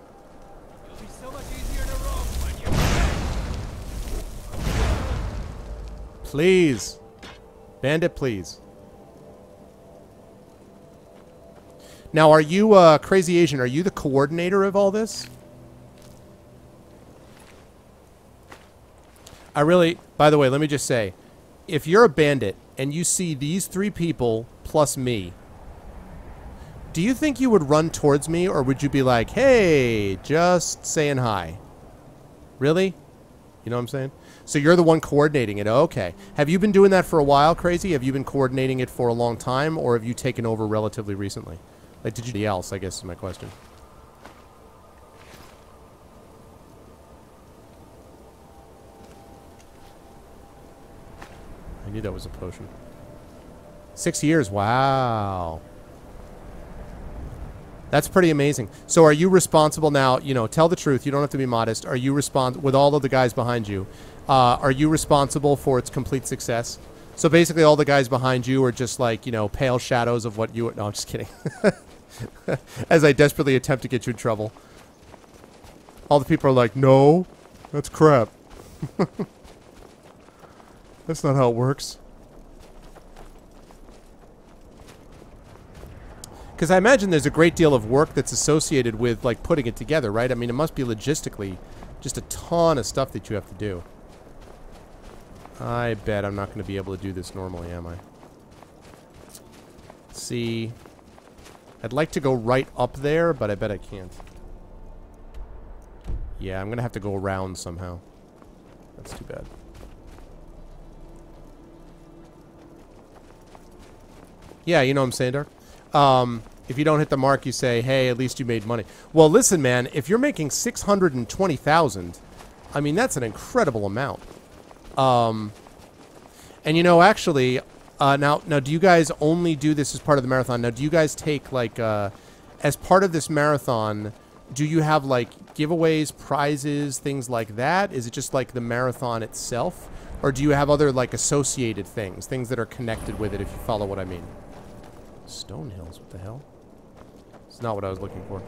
It'll be so much easier to roam when you... Please. Bandit, please. Now, are you, Crazy Asian, are you the coordinator of all this? I really, by the way, let me just say, if you're a bandit and you see these 3 people plus me, do you think you would run towards me, or would you be like, hey, just saying hi? Really? You know what I'm saying? So you're the one coordinating it. Okay. Have you been doing that for a while, Crazy? Have you been coordinating it for a long time, or have you taken over relatively recently? Like, did you else, I guess is my question. I knew that was a potion. 6 years, wow. That's pretty amazing. So are you responsible now, you know, tell the truth, you don't have to be modest. Are you responsible, with all of the guys behind you, are you responsible for its complete success? So basically all the guys behind you are just like, you know, pale shadows of what you... No, I'm just kidding. As I desperately attempt to get you in trouble. All the people are like, no, that's crap. That's not how it works. Because I imagine there's a great deal of work that's associated with, like, putting it together, right? I mean, it must be logistically just a ton of stuff that you have to do. I bet I'm not going to be able to do this normally, am I? Let's see. I'd like to go right up there, but I bet I can't. Yeah, I'm going to have to go around somehow. That's too bad. Yeah, you know what I'm saying, Dark? If you don't hit the mark, you say, hey, at least you made money. Well, listen, man, if you're making 620,000, I mean, that's an incredible amount. And, you know, actually, now, do you guys only do this as part of the marathon? Now, do you guys take, like, as part of this marathon, do you have, like, giveaways, prizes, things like that? Is it just, like, the marathon itself? Or do you have other, like, associated things that are connected with it, if you follow what I mean? Stone Hills, what the hell? It's not what I was looking for.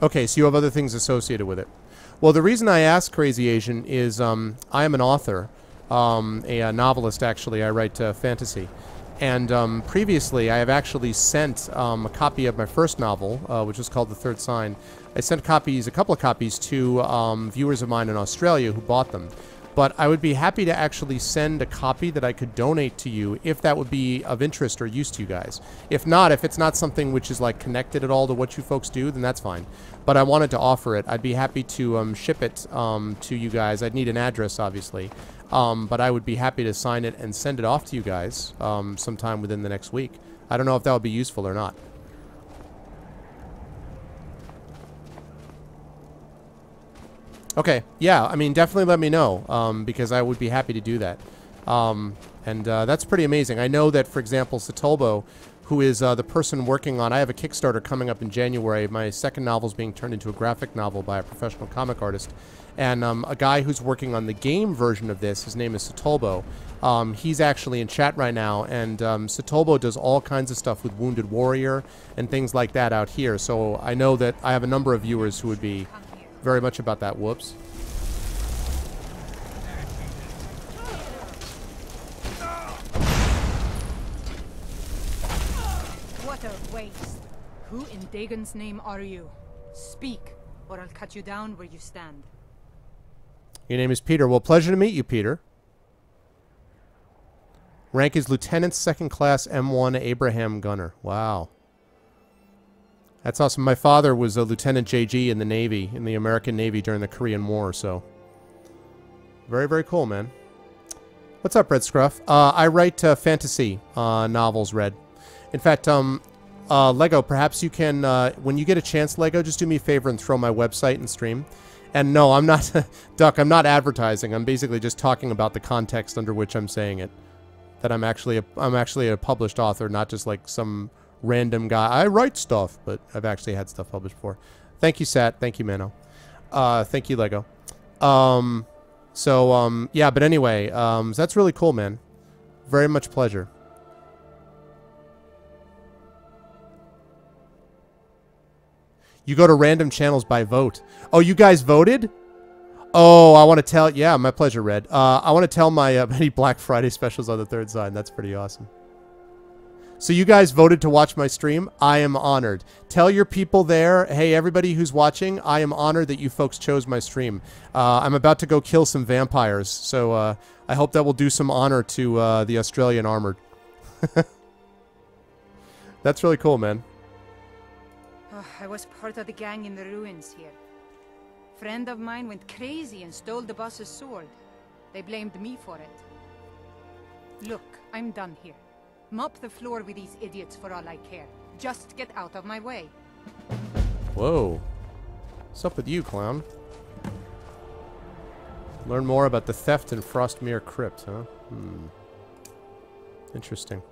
Okay, so you have other things associated with it. Well, the reason I asked Crazy Asian is I am an author, a novelist, actually. I write fantasy. And previously, I have actually sent a copy of my first novel, which was called The Third Sign. I sent a couple of copies to viewers of mine in Australia who bought them. But I would be happy to actually send a copy that I could donate to you if that would be of interest or use to you guys. If not, if it's not something which is like connected at all to what you folks do, then that's fine. But I wanted to offer it. I'd be happy to ship it to you guys. I'd need an address, obviously. But I would be happy to sign it and send it off to you guys sometime within the next week. I don't know if that would be useful or not. Okay, yeah, I mean, definitely let me know, because I would be happy to do that. That's pretty amazing. I know that, for example, Satolbo, who is the person working on... I have a Kickstarter coming up in January. My second novel is being turned into a graphic novel by a professional comic artist. And a guy who's working on the game version of this, his name is Satolbo. He's actually in chat right now, and Satolbo does all kinds of stuff with Wounded Warrior and things like that out here. So I know that I have a number of viewers who would be... very much about that. Whoops. What a waste. Who in Dagon's name are you? Speak, or I'll cut you down where you stand. Your name is Peter. Well, pleasure to meet you, Peter. Rank is Lieutenant 2nd Class M1 Abraham Gunner. Wow. That's awesome. My father was a Lieutenant JG in the Navy, in the American Navy during the Korean War, so... very, very cool, man. What's up, Red Scruff? I write fantasy novels, Red. In fact, Lego, perhaps you can, when you get a chance, Lego, just do me a favor and throw my website and stream. And no, I'm not, Duck, I'm not advertising. I'm basically just talking about the context under which I'm saying it. That I'm actually a published author, not just like some... random guy. I write stuff, but I've actually had stuff published before. Thank you, Sat. Thank you, Mano. Thank you, Lego. Yeah, but anyway, that's really cool, man. Very much pleasure. You go to random channels by vote. Oh, you guys voted? Oh, I want to tell... yeah, my pleasure, Red. I want to tell my many Black Friday specials on the Third Sign. That's pretty awesome. So you guys voted to watch my stream. I am honored. Tell your people there, hey, everybody who's watching, I am honored that you folks chose my stream. I'm about to go kill some vampires, so I hope that will do some honor to the Australian Armored. That's really cool, man. Oh, I was part of the gang in the ruins here. Friend of mine went crazy and stole the boss's sword. They blamed me for it. Look, I'm done here. Mop the floor with these idiots for all I care. Just get out of my way. Whoa. What's up with you, clown? Learn more about the theft in Frostmere Crypt, huh? Interesting.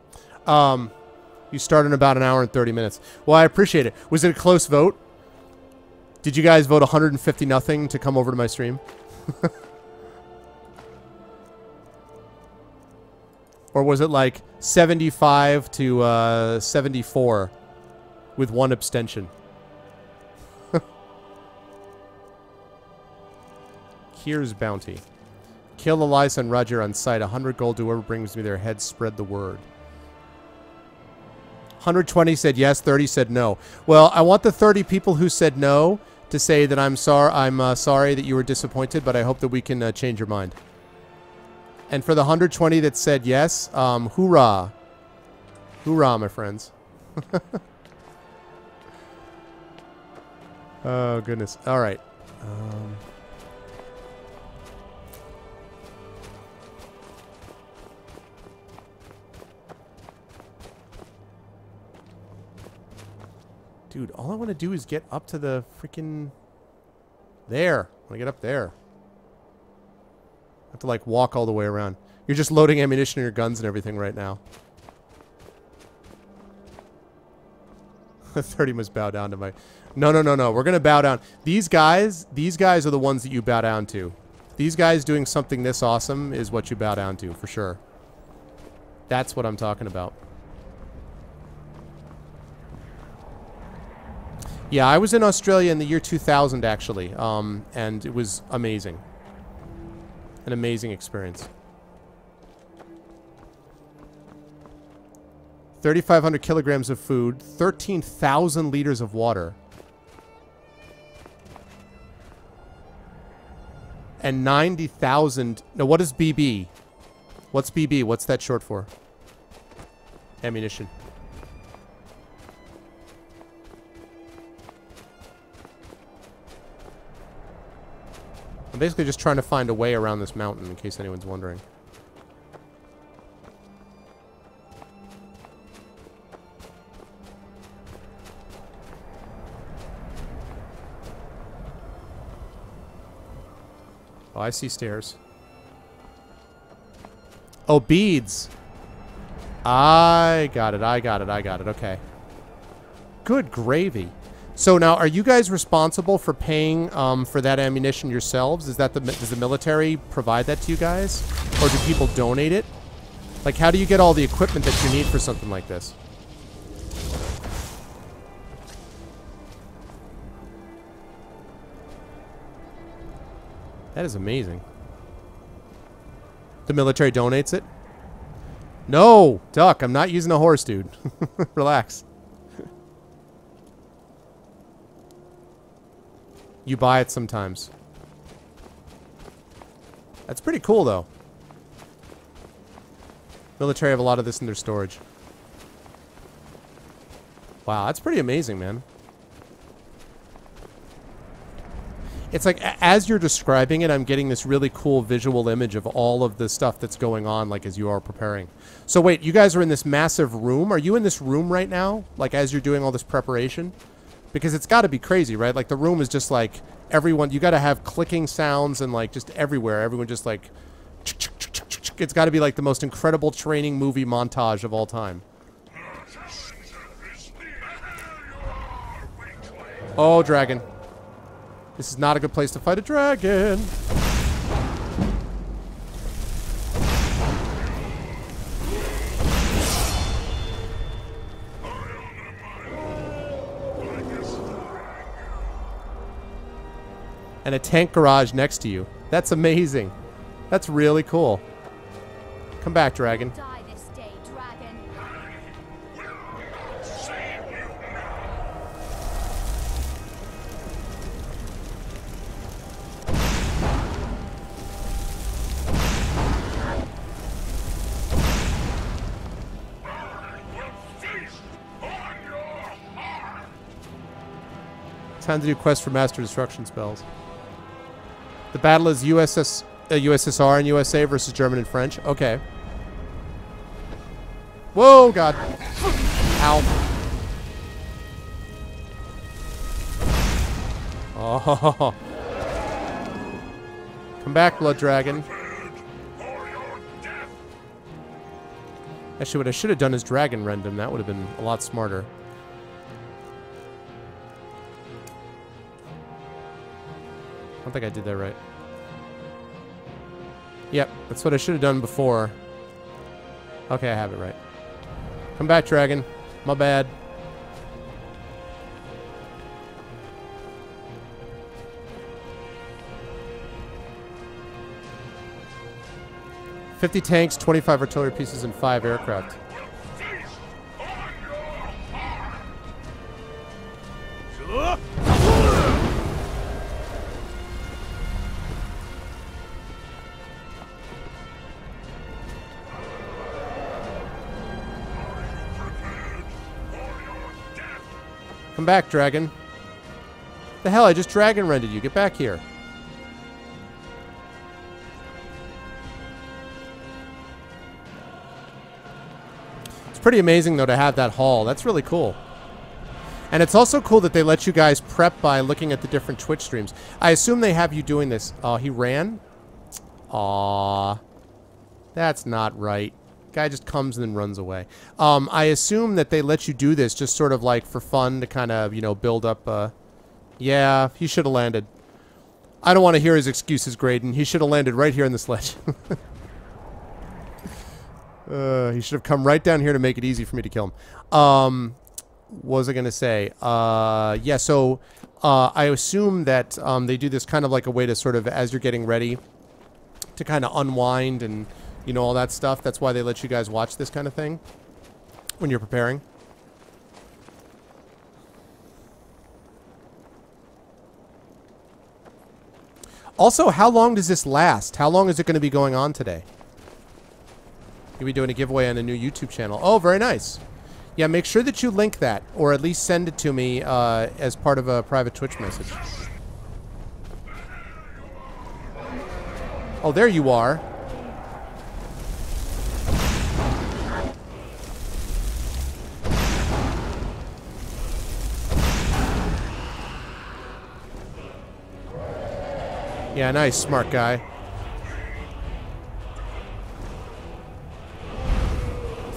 You start in about an hour and 30 minutes. Well, I appreciate it. Was it a close vote? Did you guys vote 150-0 to come over to my stream? Or was it like 75 to 74 with one abstention? Here's bounty. Kill Elias and Roger on sight. 100 gold to whoever brings me their heads. Spread the word. 120 said yes, 30 said no. Well, I want the 30 people who said no to say that I'm sorry that you were disappointed, but I hope that we can change your mind. And for the 120 that said yes, hoorah. Hoorah, my friends. Oh, goodness. All right. Dude, all I want to do is get up to the freaking... There. I want to get up there. I have to, like, walk all the way around. You're just loading ammunition in your guns and everything right now. 30 must bow down to my... No, no, no, no. We're going to bow down. These guys are the ones that you bow down to. These guys doing something this awesome is what you bow down to, for sure. That's what I'm talking about. Yeah, I was in Australia in the year 2000, actually, and it was amazing. An amazing experience. 3,500 kilograms of food, 13,000 liters of water, and 90,000... Now, what is BB? What's BB? What's that short for? Ammunition. I'm basically just trying to find a way around this mountain, in case anyone's wondering. Oh, I see stairs. Oh, beads. I got it, I got it, I got it. Okay. Good gravy. So now, are you guys responsible for paying for that ammunition yourselves? Is that does the military provide that to you guys? Or do people donate it? Like, how do you get all the equipment that you need for something like this? That is amazing. The military donates it? No! Duck, I'm not using a horse, dude. Relax. You buy it sometimes. That's pretty cool, though. Military have a lot of this in their storage. Wow, that's pretty amazing, man. It's like, as you're describing it, I'm getting this really cool visual image of all of the stuff that's going on, like, as you are preparing. So wait, you guys are in this massive room? Are you in this room right now? Like, as you're doing all this preparation? Because it's got to be crazy, right? Like, the room is just like, everyone, you got to have clicking sounds and, like, just everywhere. Everyone just, like, it's got to be, like, the most incredible training movie montage of all time. Oh, dragon. This is not a good place to fight a dragon. And a tank garage next to you. That's amazing. That's really cool. Come back, dragon. Die this day, dragon. Time to do quest for master destruction spells. The battle is USSR and USA versus German and French. Okay. Whoa, God. Ow. Oh. Come back, Blood Dragon. Actually, what I should have done is Dragon Rend him. That would have been a lot smarter. I don't think I did that right. Yep, that's what I should have done before. Okay, I have it right. Come back, dragon. My bad. $50 tanks, 25 artillery pieces, and 5 aircraft. Come back, dragon. The hell, I just dragon rented you. Get back here. It's pretty amazing, though, to have that hall. That's really cool. And it's also cool that they let you guys prep by looking at the different Twitch streams. I assume they have you doing this. Oh, he ran? Aww. That's not right. Guy just comes and then runs away. I assume that they let you do this just sort of like for fun to kind of, you know, build up. Yeah, he should have landed. I don't want to hear his excuses, Graydon. He should have landed right here in the sledge. He should have come right down here to make it easy for me to kill him. What was I going to say? Yeah, so I assume that they do this kind of like a way to sort of, as you're getting ready, to kind of unwind and, you know, all that stuff. That's why they let you guys watch this kind of thing when you're preparing. Also, how long does this last? How long is it going to be going on today? You'll be doing a giveaway on a new YouTube channel. Oh, very nice. Yeah, make sure that you link that, or at least send it to me as part of a private Twitch message. Oh, there you are. Yeah, nice, smart guy.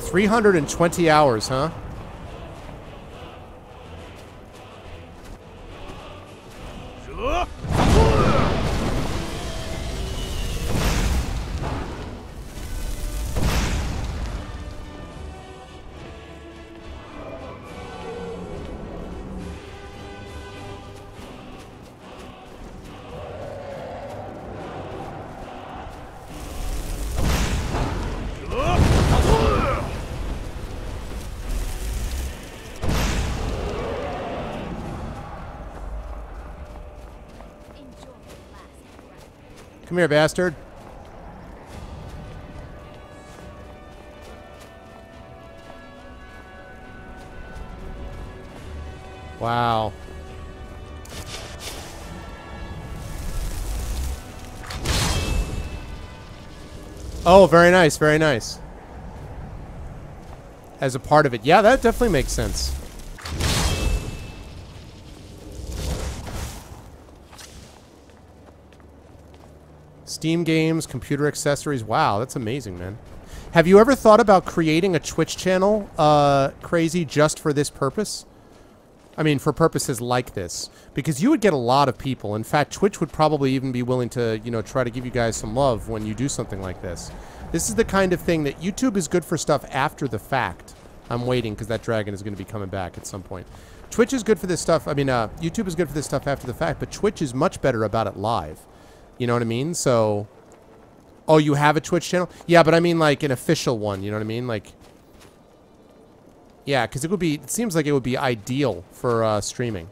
320 hours, huh? Come here, bastard. Wow. Oh, very nice, very nice. As a part of it. Yeah, that definitely makes sense. Steam games, computer accessories. Wow, that's amazing, man. Have you ever thought about creating a Twitch channel, Crazy, just for this purpose? I mean, for purposes like this. Because you would get a lot of people. In fact, Twitch would probably even be willing to, you know, try to give you guys some love when you do something like this. This is the kind of thing that YouTube is good for stuff after the fact. I'm waiting because that dragon is going to be coming back at some point. Twitch is good for this stuff. I mean, YouTube is good for this stuff after the fact, but Twitch is much better about it live. You know what I mean? So, oh, you have a Twitch channel? Yeah, but I mean like an official one. You know what I mean? Like, yeah, because it seems like it would be ideal for streaming.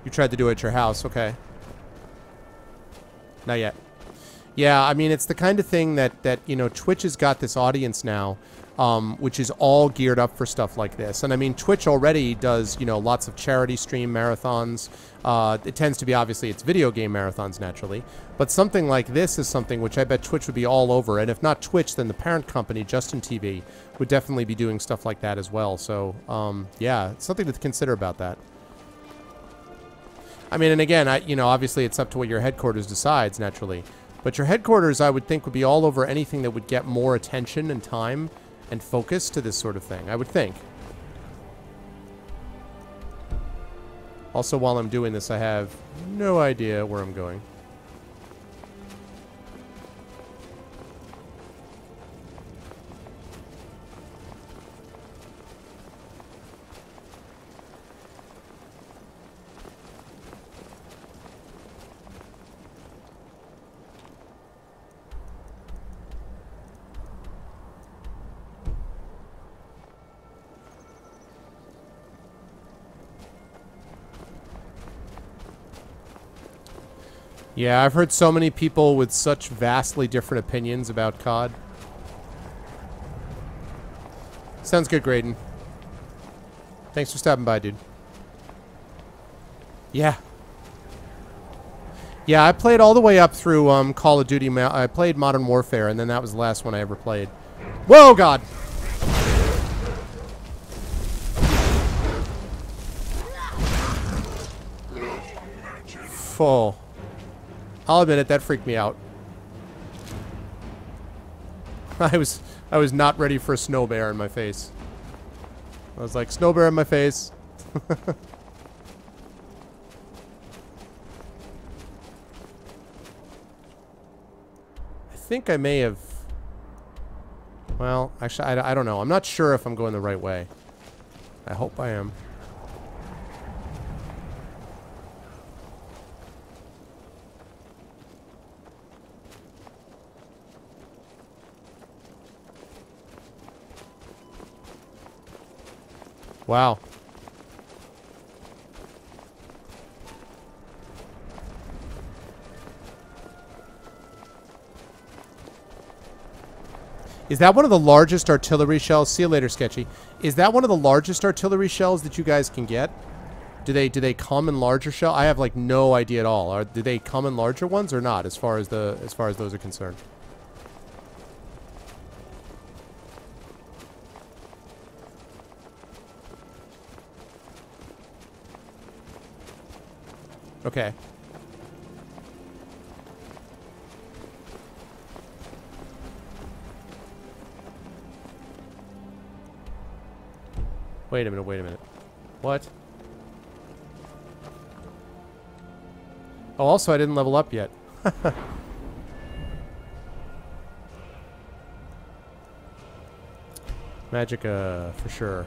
You tried to do it at your house. Okay. Not yet. Yeah, I mean, it's the kind of thing that you know, Twitch has got this audience now, which is all geared up for stuff like this. And I mean, Twitch already does, you know, lots of charity stream marathons. It tends to be, obviously, it's video game marathons, naturally. But something like this is something which I bet Twitch would be all over. And if not Twitch, then the parent company, Justin TV, would definitely be doing stuff like that as well. So, yeah, it's something to consider about that. I mean, and again, you know, obviously it's up to what your headquarters decides, naturally. But your headquarters, I would think, would be all over anything that would get more attention and time and focus to this sort of thing, I would think. Also, while I'm doing this, I have no idea where I'm going. Yeah, I've heard so many people with such vastly different opinions about COD. Sounds good, Graydon. Thanks for stopping by, dude. Yeah. Yeah, I played all the way up through Call of Duty. I played Modern Warfare, and then that was the last one I ever played. Whoa, God! Full. I'll admit it, that freaked me out. I was not ready for a snow bear in my face. I was like, snow bear in my face. I think I may have... Well, actually, I don't know. I'm not sure if I'm going the right way. I hope I am. Wow. Is that one of the largest artillery shells? See you later, Sketchy. Is that one of the largest artillery shells that you guys can get? Do they come in larger shell? I have like no idea at all. Do they come in larger ones or not? As far as those are concerned. Okay. Wait a minute, wait a minute. What? Oh, also I didn't level up yet. Magicka, for sure.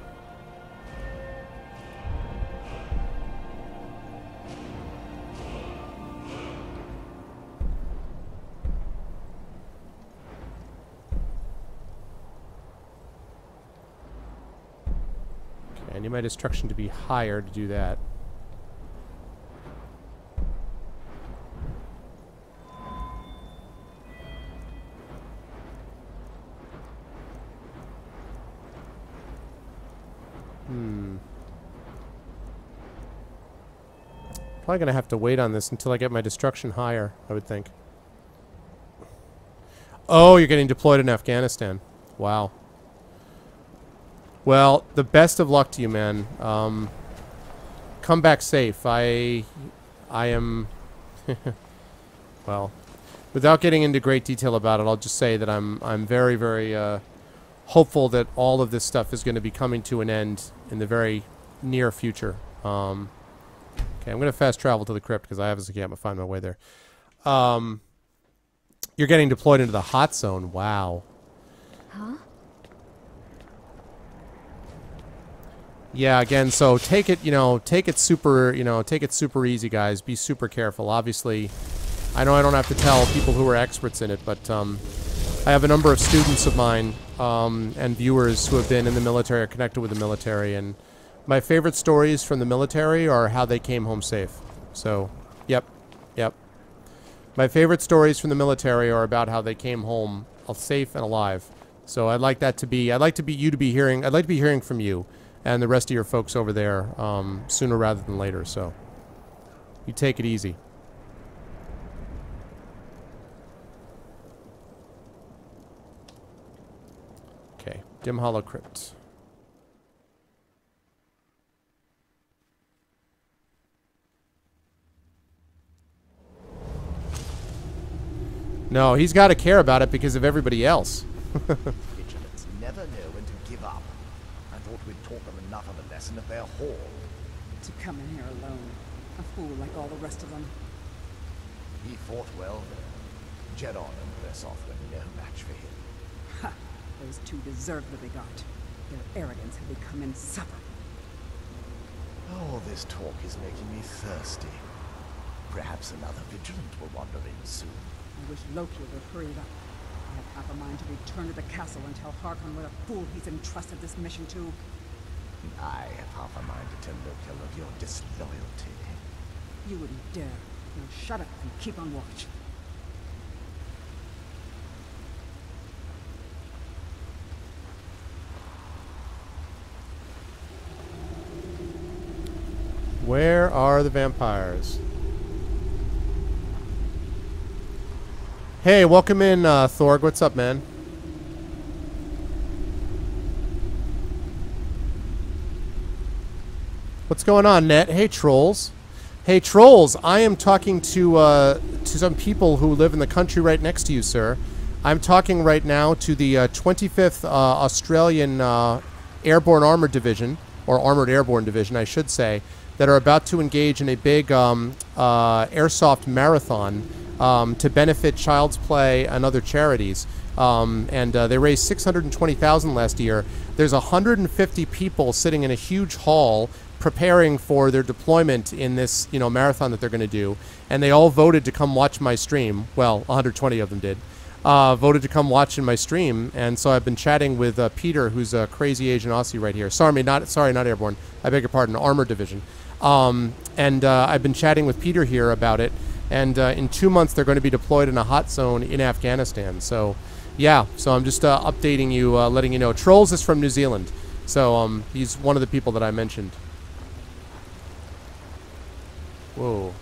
I need my destruction to be higher to do that. Probably gonna have to wait on this until I get my destruction higher, I would think. Oh, you're getting deployed in Afghanistan. Wow. Well, the best of luck to you, man. Come back safe. I am... well, without getting into great detail about it, I'll just say that I'm very, very hopeful that all of this stuff is going to be coming to an end in the very near future. Okay, I'm going to fast travel to the crypt because I obviously can't find my way there. You're getting deployed into the hot zone. Wow. Huh? Yeah, again, so take it, take it super easy, guys. Be super careful. Obviously, I know I don't have to tell people who are experts in it, but I have a number of students of mine and viewers who have been in the military or connected with the military, and my favorite stories from the military are how they came home safe. So, yep. My favorite stories from the military are about how they came home safe and alive. So I'd like to be hearing from you and the rest of your folks over there sooner rather than later. So you take it easy. Okay, Dim Hollow Crypt. No, he's got to care about it because of everybody else. Vigilants never know when to give up. I thought we'd taught them enough of a lesson at their hall. To come in here alone. A fool like all the rest of them. He fought well there. Jedon and Versoth were no match for him. Ha! Those two deserve what they got. Their arrogance had become insufferable. All this talk is making me thirsty. Perhaps another vigilant will wander in soon. I wish Loki would hurry it up. I have half a mind to return to the castle and tell Harkon what a fool he's entrusted this mission to. I have half a mind to tell Loki of your disloyalty. You wouldn't dare. Now shut up and keep on watch. Where are the vampires? Hey, welcome in, Thorg. What's up, man? What's going on, Net? Hey, trolls. Hey, trolls. I am talking to some people who live in the country right next to you, sir. I'm talking right now to the 25th Australian Airborne Armored Division, or Armored Airborne Division, I should say, that are about to engage in a big airsoft marathon to benefit Child's Play and other charities. They raised $620,000 last year. There's 150 people sitting in a huge hall preparing for their deployment in this, marathon that they're going to do. And they all voted to come watch my stream. Well, 120 of them did. Voted to come watch in my stream. And so I've been chatting with Peter, who's a crazy Asian Aussie right here. Sorry, not Airborne. I beg your pardon, Armored Division. I've been chatting with Peter here about it. And in 2 months, they're going to be deployed in a hot zone in Afghanistan. So, yeah. So I'm just updating you, letting you know. Trolls is from New Zealand. So he's one of the people that I mentioned. Whoa.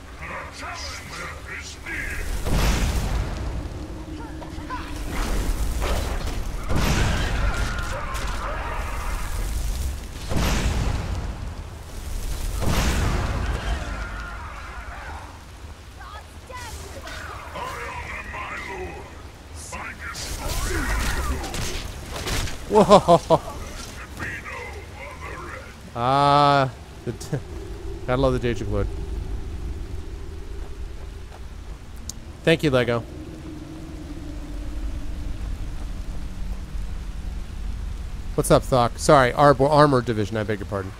Whoa! Gotta love the Daedric Lord. Thank you, Lego. What's up, Thok? Sorry, Armored Division, I beg your pardon.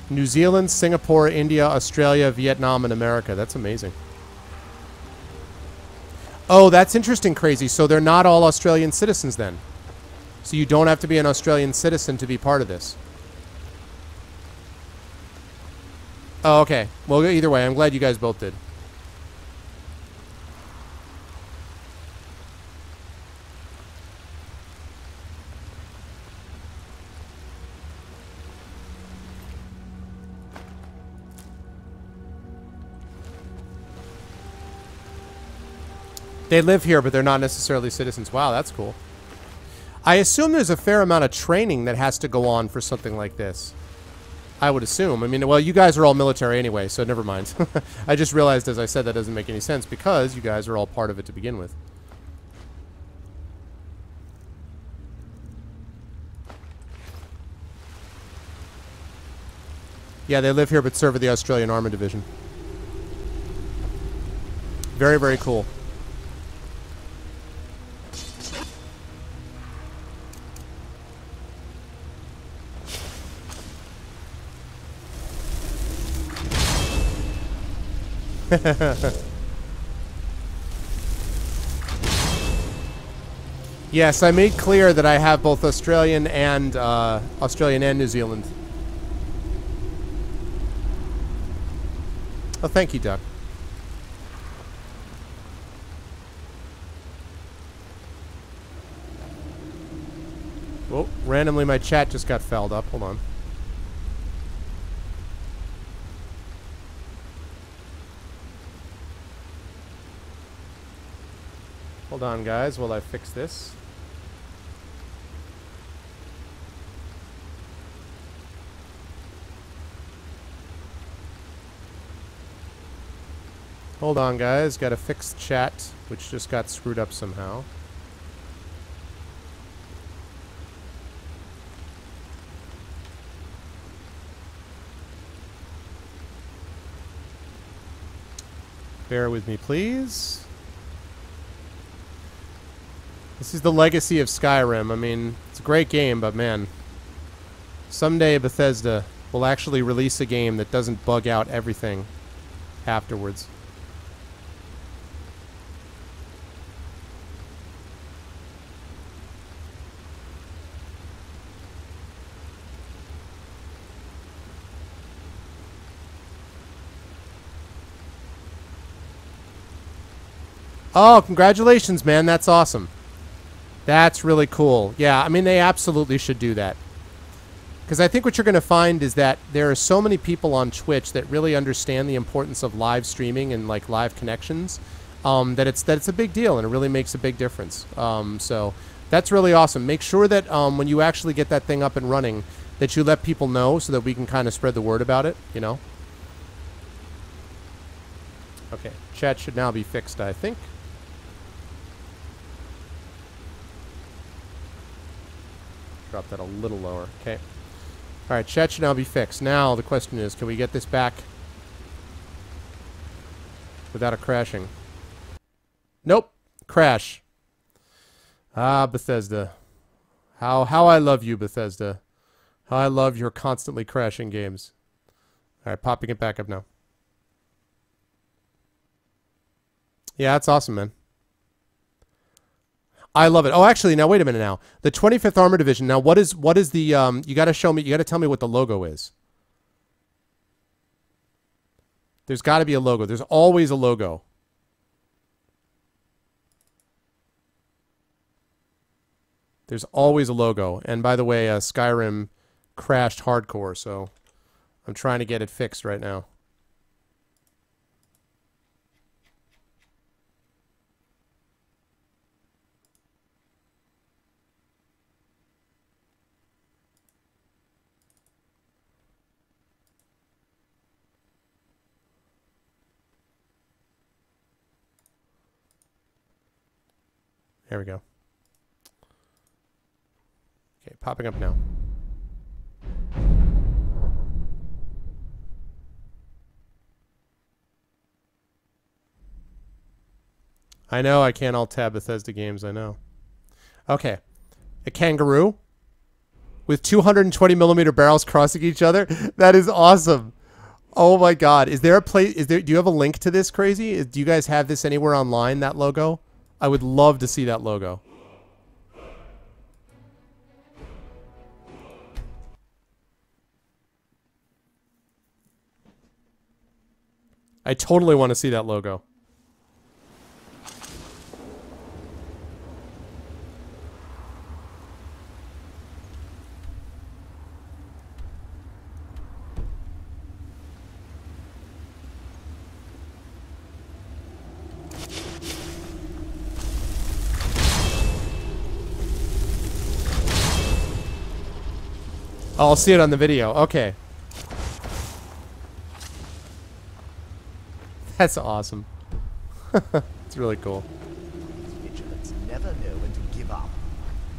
New Zealand, Singapore, India, Australia, Vietnam, and America. That's amazing. Oh, that's interesting, Crazy. So they're not all Australian citizens then. So you don't have to be an Australian citizen to be part of this. Oh, okay. Well, either way, I'm glad you guys both did. They live here, but they're not necessarily citizens. Wow, that's cool. I assume there's a fair amount of training that has to go on for something like this. I would assume. I mean, well, you guys are all military anyway, so never mind. I just realized as I said that doesn't make any sense because you guys are all part of it to begin with. Yeah, they live here but serve with the Australian Armored Division. Very, very cool. Yes, I made clear that I have both Australian and New Zealand. Oh, thank you, Duck. Whoa, randomly my chat just got fouled up. Hold on. Hold on, guys, while I fix this. Hold on, guys. Gotta fix the chat, which just got screwed up somehow. Bear with me, please. This is the legacy of Skyrim. I mean, it's a great game, but man, someday Bethesda will actually release a game that doesn't bug out everything afterwards. Oh, congratulations, man. That's awesome. That's really cool. Yeah, I mean, they absolutely should do that. Because I think what you're going to find is that there are so many people on Twitch that really understand the importance of live streaming and like live connections, that it's a big deal and it really makes a big difference. So that's really awesome. Make sure that when you actually get that thing up and running, that you let people know so that we can kind of spread the word about it, you know? Okay, chat should now be fixed, I think. Drop that a little lower. Okay. All right, chat should now be fixed. Now the question is, can we get this back without it crashing? Nope. Crash. Ah, Bethesda. How I love you, Bethesda. How I love your constantly crashing games. All right, popping it back up now. Yeah, that's awesome, man. I love it. Oh, actually, now wait a minute. Now the 25th Armor Division. Now, what is the? You got to show me. You got to tell me what the logo is. There's got to be a logo. There's always a logo. There's always a logo. And by the way, Skyrim crashed hardcore, so I'm trying to get it fixed right now. There we go. Okay, popping up now. I know I can't alt-tab Bethesda games, I know. Okay. A kangaroo with 220mm barrels crossing each other? That is awesome. Oh my god. Is there a place, do you have a link to this, Crazy? Do you guys have this anywhere online, that logo? I would love to see that logo. I totally want to see that logo. Oh, I'll see it on the video. Okay. That's awesome. It's really cool. These vigilants never know when to give up.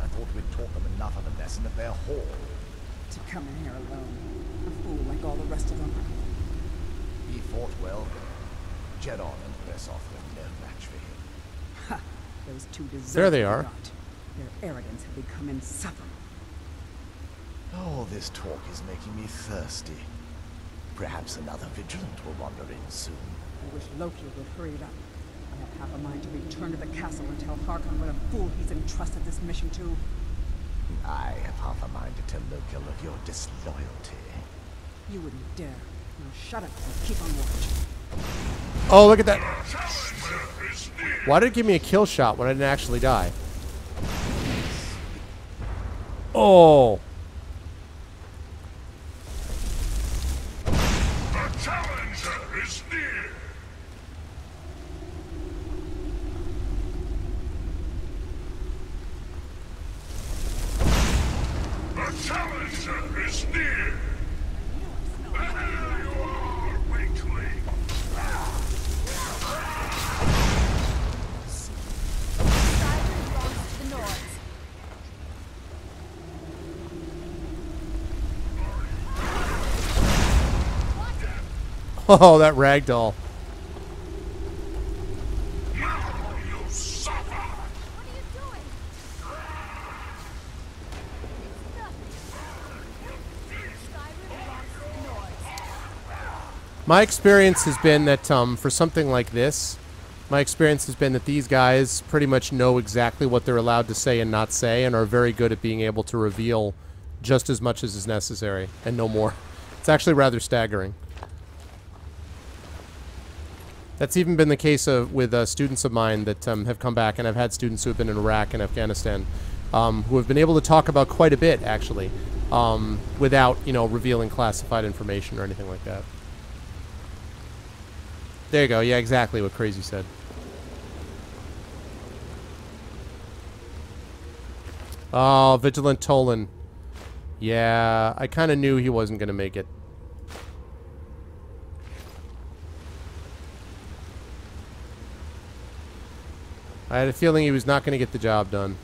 I thought we'd taught them enough of a lesson at their hall. To come in here alone. A fool like all the rest of them. He fought well. Jedon and Bresoth were no match for him. Ha! Those two deserve There they are. Their arrogance had become insufferable. Oh, this talk is making me thirsty. Perhaps another vigilant will wander in soon. I wish Loki would hurry it up. I have half a mind to return to the castle and tell Harkon what a fool he's entrusted this mission to. I have half a mind to tell Loki of your disloyalty. You wouldn't dare. Now shut up and keep on watching. Oh, look at that. Why did it give me a kill shot when I didn't actually die? Oh. Challenger is near! The challenger is near! There you are, weakling! Skyrim belongs to the Nords. Oh, that ragdoll. Now you suffer! What are you doing? It's nothing. Skyrim belongs to the Nords. My experience has been that for something like this, my experience has been that these guys pretty much know exactly what they're allowed to say and not say, and are very good at being able to reveal just as much as is necessary, and no more. It's actually rather staggering. That's even been the case with students of mine that have come back, and I've had students who have been in Iraq and Afghanistan who have been able to talk about quite a bit, actually, without, you know, revealing classified information or anything like that. There you go. Yeah, exactly what Crazy said. Oh, Vigilant Tolan. Yeah, I kind of knew he wasn't going to make it. I had a feeling he was not going to get the job done.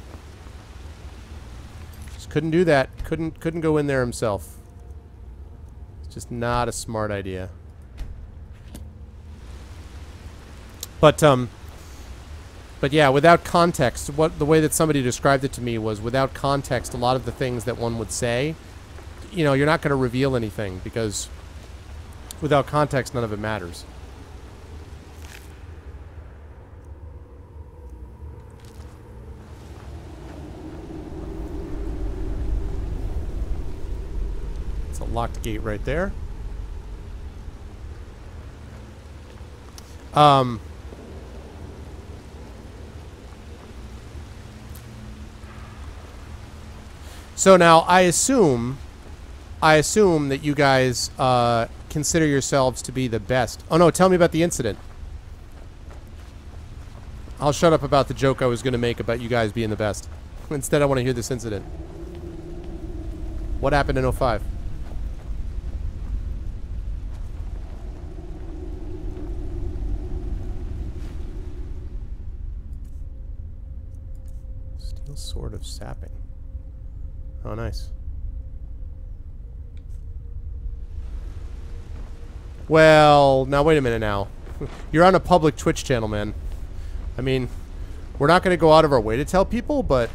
Just couldn't do that. Couldn't go in there himself. It's just not a smart idea. But yeah, without context, the way that somebody described it to me was without context, a lot of the things that one would say, you know, you're not going to reveal anything because without context, none of it matters. It's a locked gate right there. So now I assume that you guys consider yourselves to be the best. Oh no, tell me about the incident. I'll shut up about the joke I was going to make about you guys being the best. Instead, I want to hear this incident. What happened in 05? Steel sword of sapping. Oh, nice. Well, now wait a minute now. You're on a public Twitch channel, man. I mean, we're not going to go out of our way to tell people, but...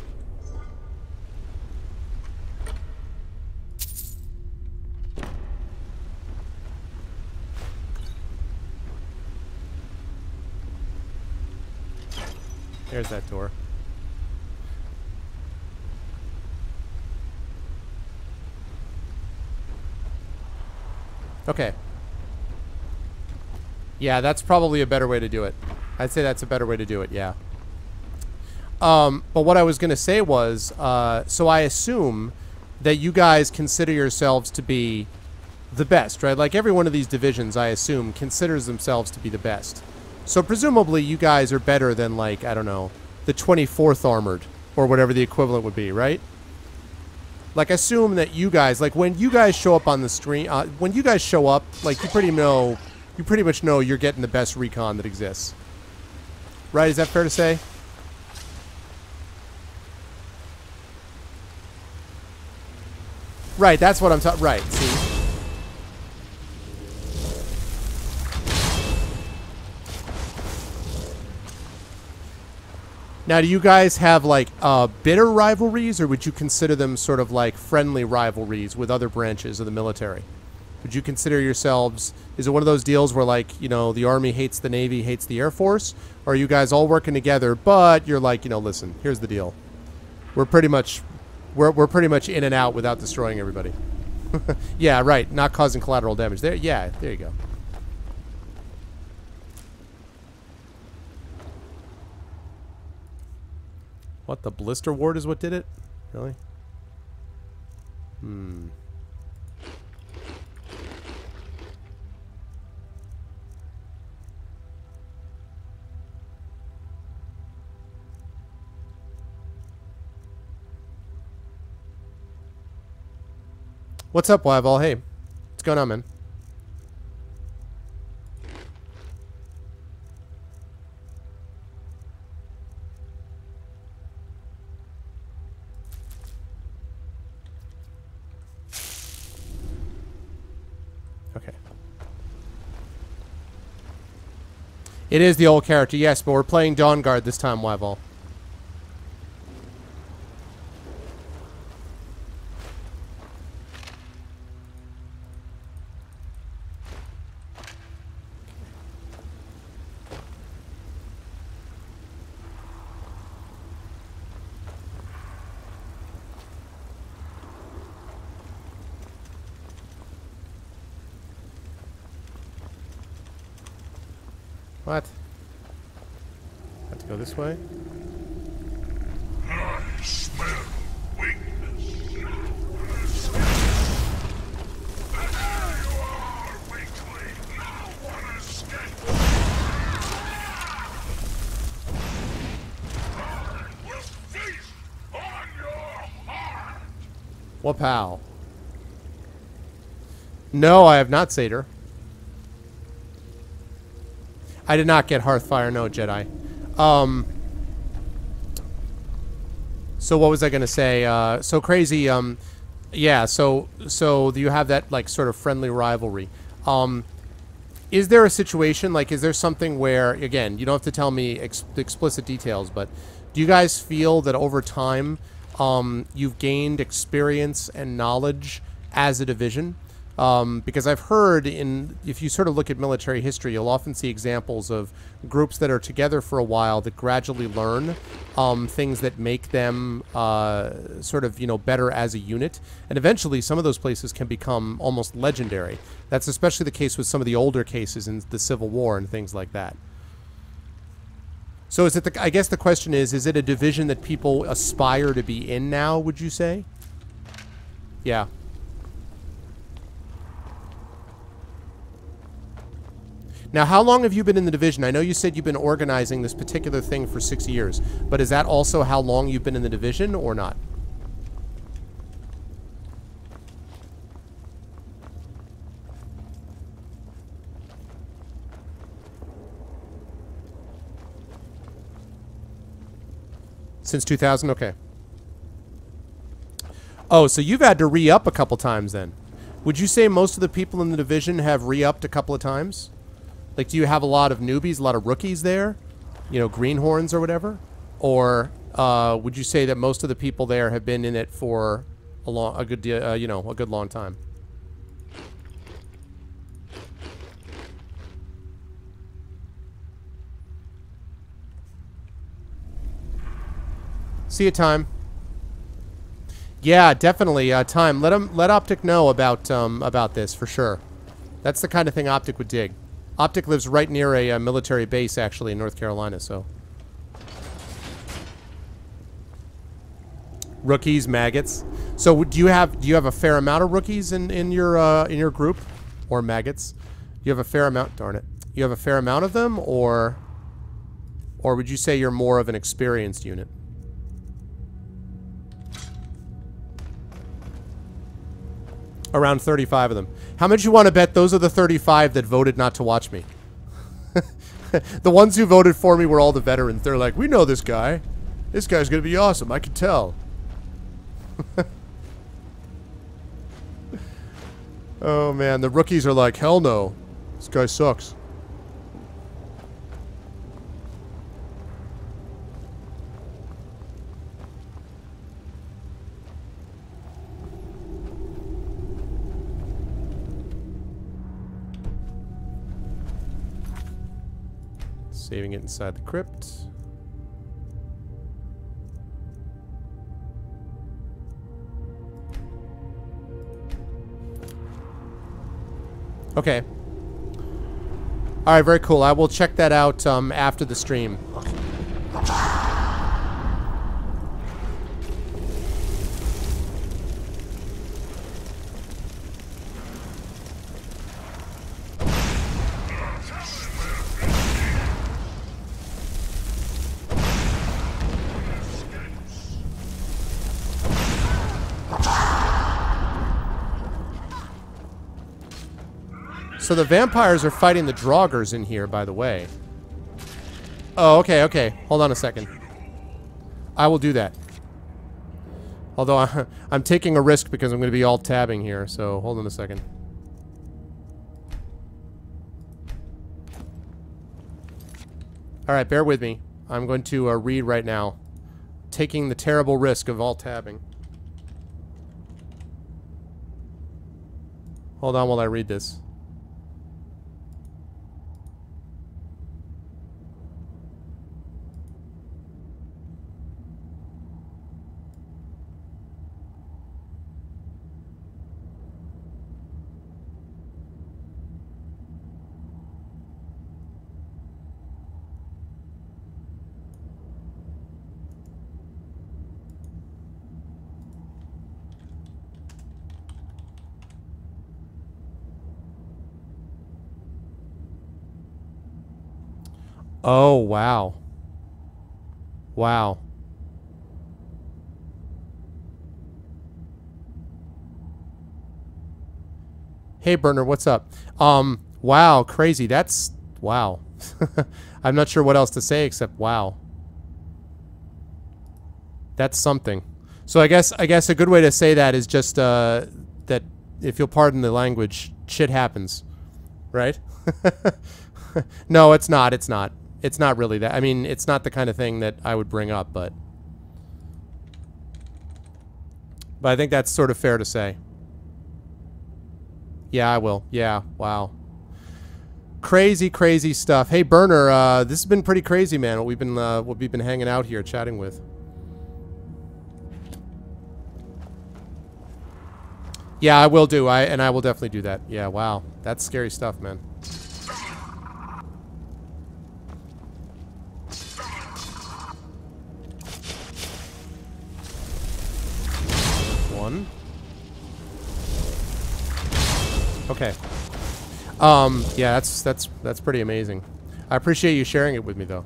There's that door. Okay. Yeah, that's probably a better way to do it. I'd say that's a better way to do it, yeah. But what I was going to say was, so I assume that you guys consider yourselves to be the best, right? Like every one of these divisions, I assume, considers themselves to be the best. So presumably you guys are better than, like, I don't know, the 24th Armored, or whatever the equivalent would be, right? Like, assume that you guys, like, when you guys show up on the screen, when you guys show up, like, you pretty much know you're getting the best recon that exists. Right? Is that fair to say? Right, that's what I'm talking, right, see? Now, do you guys have, like, bitter rivalries, or would you consider them sort of like friendly rivalries with other branches of the military? Would you consider yourselves, is it one of those deals where, like, you know, the Army hates the Navy, hates the Air Force? Or are you guys all working together, but you're like, you know, listen, here's the deal. We're pretty much in and out without destroying everybody. Yeah, right, not causing collateral damage. There, yeah, there you go. What, the blister ward is what did it? Really? Hmm. What's up, Wyval? Hey. What's going on, man? Okay. It is the old character, yes, but we're playing Dawnguard this time, Wyval. What? Have to go this way? I smell weakness. And there you are, weakling. No one escapes. I will feast on your heart. Wapow. No, I have not, Satyr. I did not get Hearthfire, no, Jedi. So what was I going to say? So Crazy, yeah, so you have that, like, sort of friendly rivalry. Is there a situation, like, is there something where, again, you don't have to tell me explicit details, but do you guys feel that over time, you've gained experience and knowledge as a division? Because I've heard if you sort of look at military history, you'll often see examples of groups that are together for a while that gradually learn things that make them sort of, better as a unit. And eventually some of those places can become almost legendary. That's especially the case with some of the older cases in the Civil War and things like that. So is it I guess the question is it a division that people aspire to be in now, would you say? Yeah. Now, how long have you been in the division? I know you said you've been organizing this particular thing for 6 years, but is that also how long you've been in the division or not? Since 2000? Okay. Oh, so you've had to re-up a couple times then. Would you say most of the people in the division have re-upped a couple of times? Like, do you have a lot of newbies, a lot of rookies there? Greenhorns or whatever? Or would you say that most of the people there have been in it for a good long time? See you, Time. Yeah, definitely, Time. Let Optic know about this for sure. That's the kind of thing Optic would dig. Optic lives right near a military base, actually, in North Carolina, so. Rookies, maggots. So do you have a fair amount of rookies in your group? Or maggots? You have a fair amount, darn it. You have a fair amount of them, or would you say you're more of an experienced unit? Around 35 of them. How much you want to bet those are the 35 that voted not to watch me? The ones who voted for me were all the veterans. They're like, we know this guy. This guy's going to be awesome. I can tell. Oh, man. The rookies are like, hell no. This guy sucks. Saving it inside the crypt. Okay. Alright, very cool. I will check that out after the stream. So the vampires are fighting the Draugrs in here, by the way. Oh, okay, okay. Hold on a second. I will do that. Although I'm taking a risk because I'm going to be alt-tabbing here, so hold on a second. Alright, bear with me. I'm going to read right now. Taking the terrible risk of alt-tabbing. Hold on while I read this. Oh, wow. Wow. Hey, Burner, what's up? Wow, crazy. That's... Wow. I'm not sure what else to say except wow. That's something. So I guess a good way to say that is just that, if you'll pardon the language, shit happens. Right? No, it's not. It's not. It's not really that. I mean, it's not the kind of thing that I would bring up, but I think that's sort of fair to say. Yeah, I will. Yeah, wow. Crazy stuff. Hey, Burner, this has been pretty crazy, man. What we've been hanging out here chatting with. Yeah, I will do. I will definitely do that. Yeah, wow. That's scary stuff, man. One. Okay. Yeah, that's pretty amazing. I appreciate you sharing it with me, though.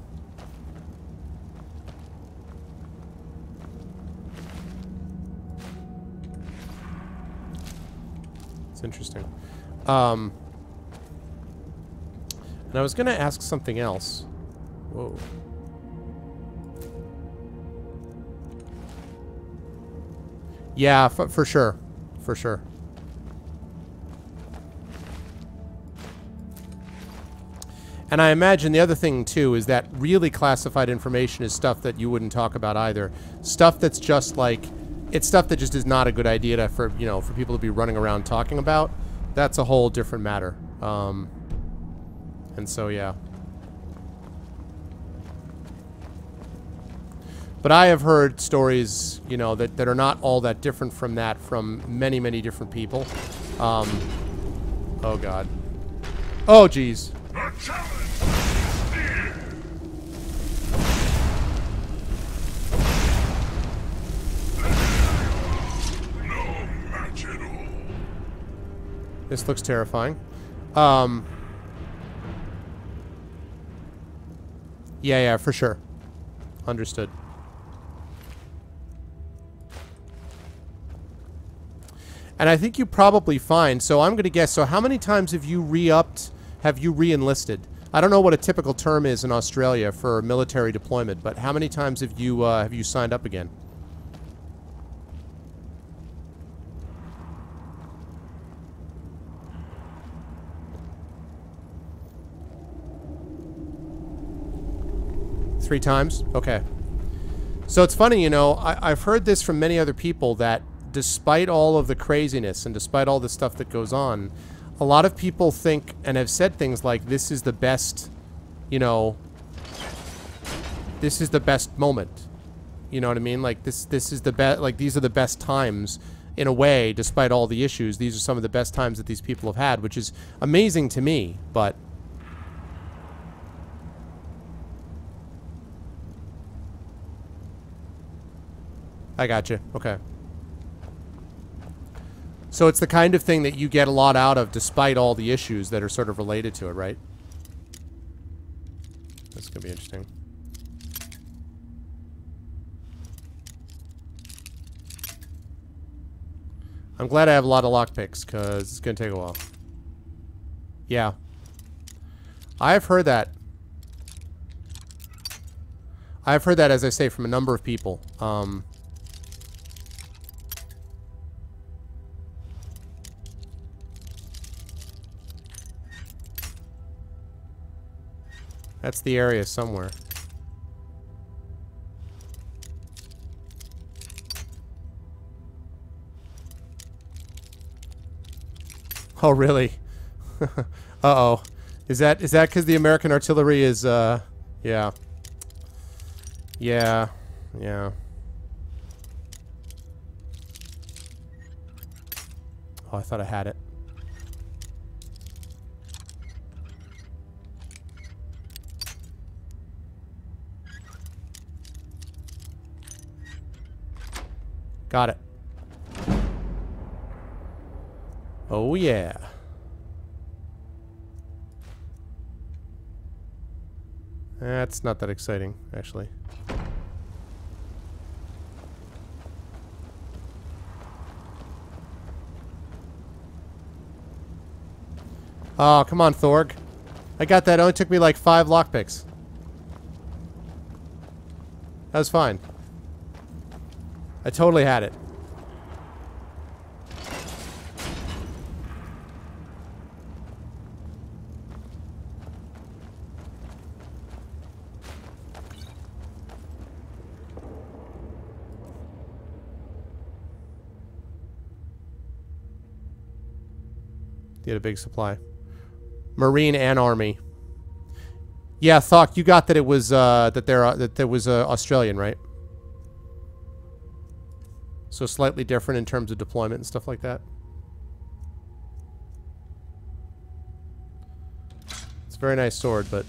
It's interesting. And I was gonna ask something else. Whoa. Yeah, for sure. For sure. And I imagine the other thing, too, is that really classified information is stuff that you wouldn't talk about either. Stuff that's just like... It's stuff that just is not a good idea for people to be running around talking about. That's a whole different matter. And so, yeah. But I have heard stories, that are not all that different from that from many, many different people. Oh, God. Oh, jeez. This looks terrifying. Yeah, for sure. Understood. And I think you probably find, so I'm going to guess, so how many times have you re-enlisted? I don't know what a typical term is in Australia for military deployment, but how many times have you signed up again? Three times? Okay. So it's funny, I've heard this from many other people that despite all of the craziness and despite all the stuff that goes on, a lot of people think and have said things like, this is the best, this is the best moment. You know what I mean? Like, this is the best, like, these are the best times in a way, despite all the issues. These are some of the best times that these people have had, which is amazing to me, but... I gotcha. Okay. So it's the kind of thing that you get a lot out of despite all the issues that are sort of related to it, right? That's going to be interesting. I'm glad I have a lot of lockpicks, because it's going to take a while. Yeah. I've heard that. I've heard that, as I say, from a number of people. That's the area somewhere. Oh, really? Uh-oh. Is that because the American artillery is, yeah. Yeah. Yeah. Oh, I thought I had it. Got it. Oh, yeah. That's not that exciting, actually. Oh, come on, Thorg. I got that. It only took me like 5 lockpicks. That was fine. I totally had it. Get a big supply. Marine and Army. Yeah, Thok, you got that it was that there was Australian, right? So slightly different in terms of deployment and stuff like that. It's a very nice sword, but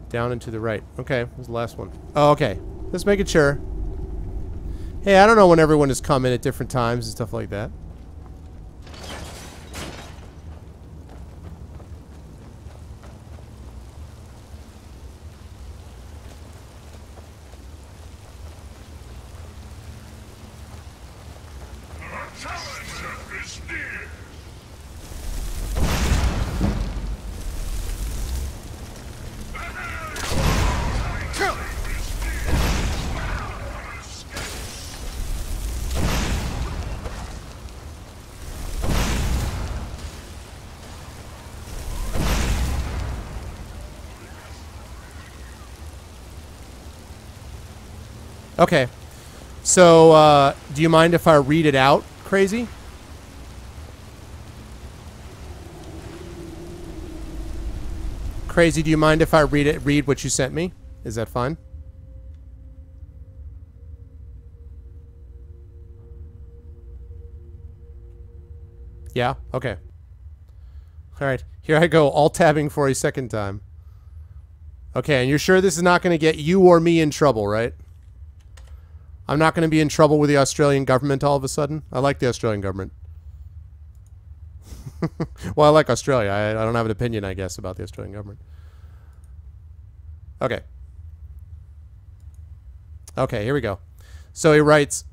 down and to the right. Okay, this is the last one. Oh, okay. Just making sure. Hey, I don't know when everyone is coming at different times and stuff like that. Okay. So, do you mind if I read it out, Crazy? Crazy, do you mind if I read what you sent me? Is that fine? Yeah? Okay. Alright, here I go, alt-tabbing for a second time. Okay, and you're sure this is not going to get you or me in trouble, right? I'm not going to be in trouble with the Australian government all of a sudden? I like the Australian government. Well, I like Australia. I don't have an opinion, I guess, about the Australian government. Okay. Okay, here we go. So he writes,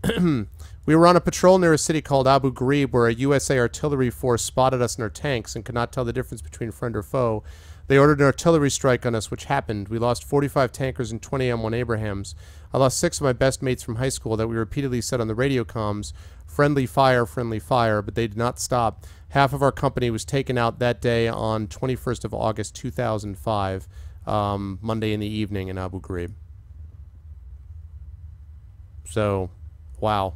we were on a patrol near a city called Abu Ghraib where a USA artillery force spotted us in our tanks and could not tell the difference between friend or foe. They ordered an artillery strike on us, which happened. We lost 45 tankers and 20 M1 Abrahams. I lost 6 of my best mates from high school that we repeatedly said on the radio comms, friendly fire, but they did not stop. Half of our company was taken out that day on 21st of August, 2005, Monday in the evening in Abu Ghraib. So, wow.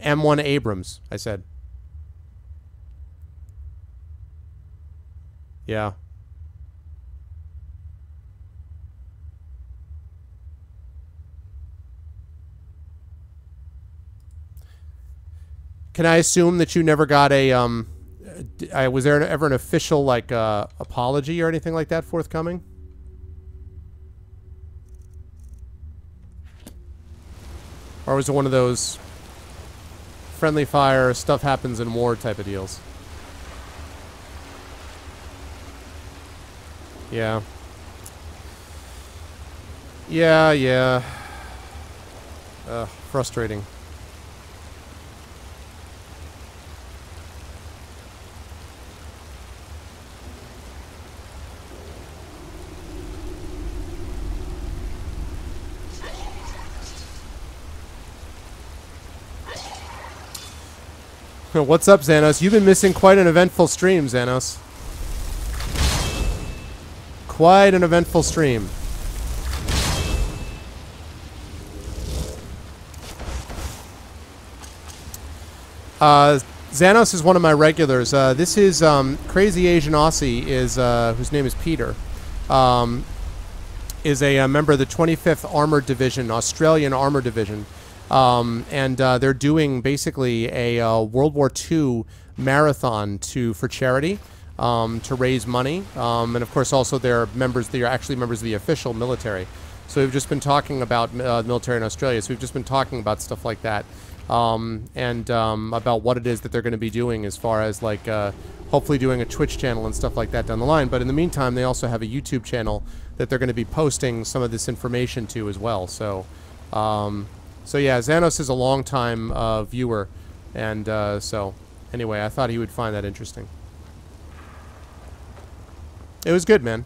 M1 Abrams, I said. Yeah. Can I assume that you never got a, was there ever an official, like, apology or anything like that forthcoming? Or was it one of those friendly fire, stuff happens in war type of deals? Yeah. Yeah. Frustrating. What's up, Xanos? You've been missing quite an eventful stream, Xanos. Quite an eventful stream. Xanos is one of my regulars. This is Crazy Asian Aussie, is whose name is Peter. Is a member of the 25th Armored Division, Australian Armored Division. And they're doing basically a World War II marathon for charity. to raise money, and of course also they're actually members of the official military. So we've just been talking about military in Australia. So we've just been talking about stuff like that, and about what it is that they're going to be doing as far as like hopefully doing a Twitch channel and stuff like that down the line. But in the meantime, they also have a YouTube channel that they're going to be posting some of this information to as well. So, so yeah, Xanos is a long-time viewer, and so anyway, I thought he would find that interesting. It was good, man.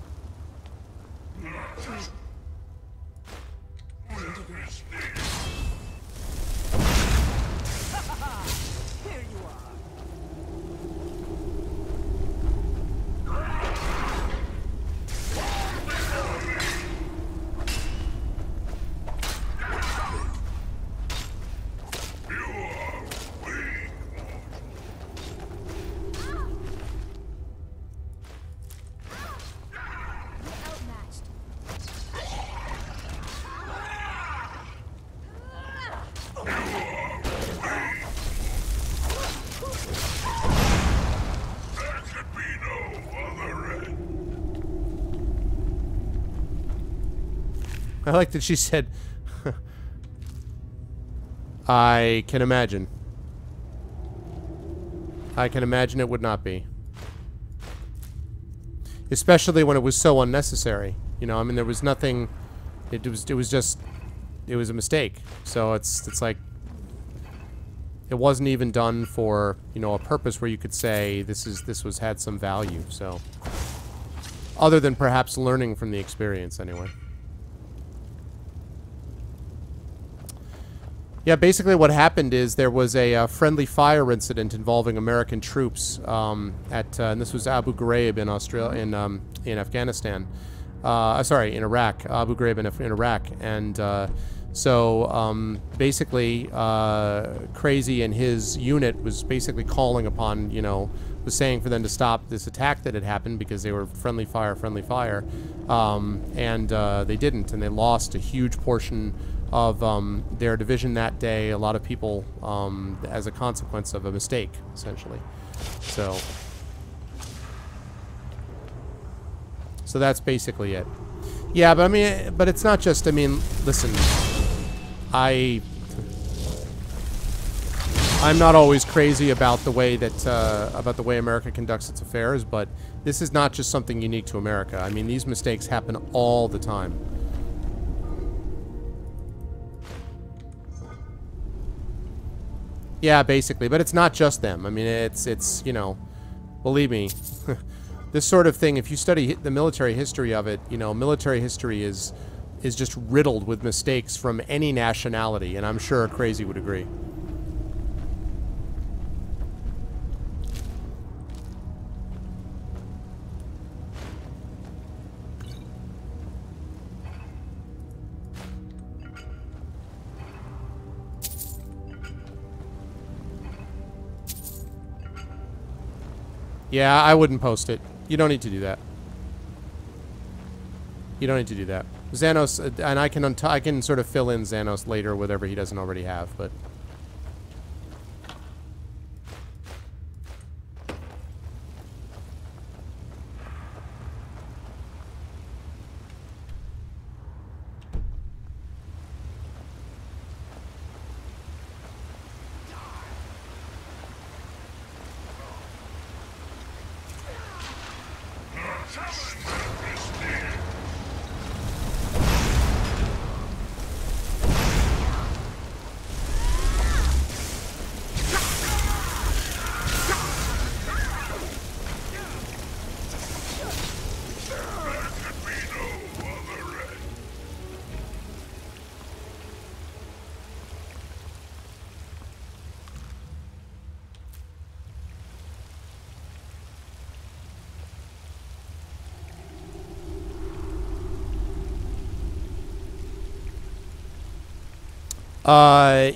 I like that she said, I can imagine. I can imagine it would not be. Especially when it was so unnecessary. You know, I mean, there was nothing, it was a mistake. So it's like, it wasn't even done for, you know, a purpose where you could say this had some value. So, other than perhaps learning from the experience anyway. Yeah, basically what happened is there was a friendly fire incident involving American troops and this was Abu Ghraib in Australia, in Afghanistan. Sorry, in Iraq. Abu Ghraib in Iraq, and so basically, Crazy and his unit was basically calling upon, you know, was saying for them to stop this attack that had happened because they were friendly fire, and they didn't, and they lost a huge portion of their division that day. A lot of people as a consequence of a mistake, essentially. So that's basically it. Yeah, but I mean, but it's not just, I mean, listen, I'm not always crazy about the way that America conducts its affairs, but this is not just something unique to America. I mean, these mistakes happen all the time. Yeah, basically, but it's not just them. I mean, it's you know, believe me, this sort of thing, if you study the military history of it, you know, military history is just riddled with mistakes from any nationality, and I'm sure Crazy would agree. Yeah, I wouldn't post it. You don't need to do that. You don't need to do that. Xanos, and I can sort of fill in Xanos later, whatever he doesn't already have, but...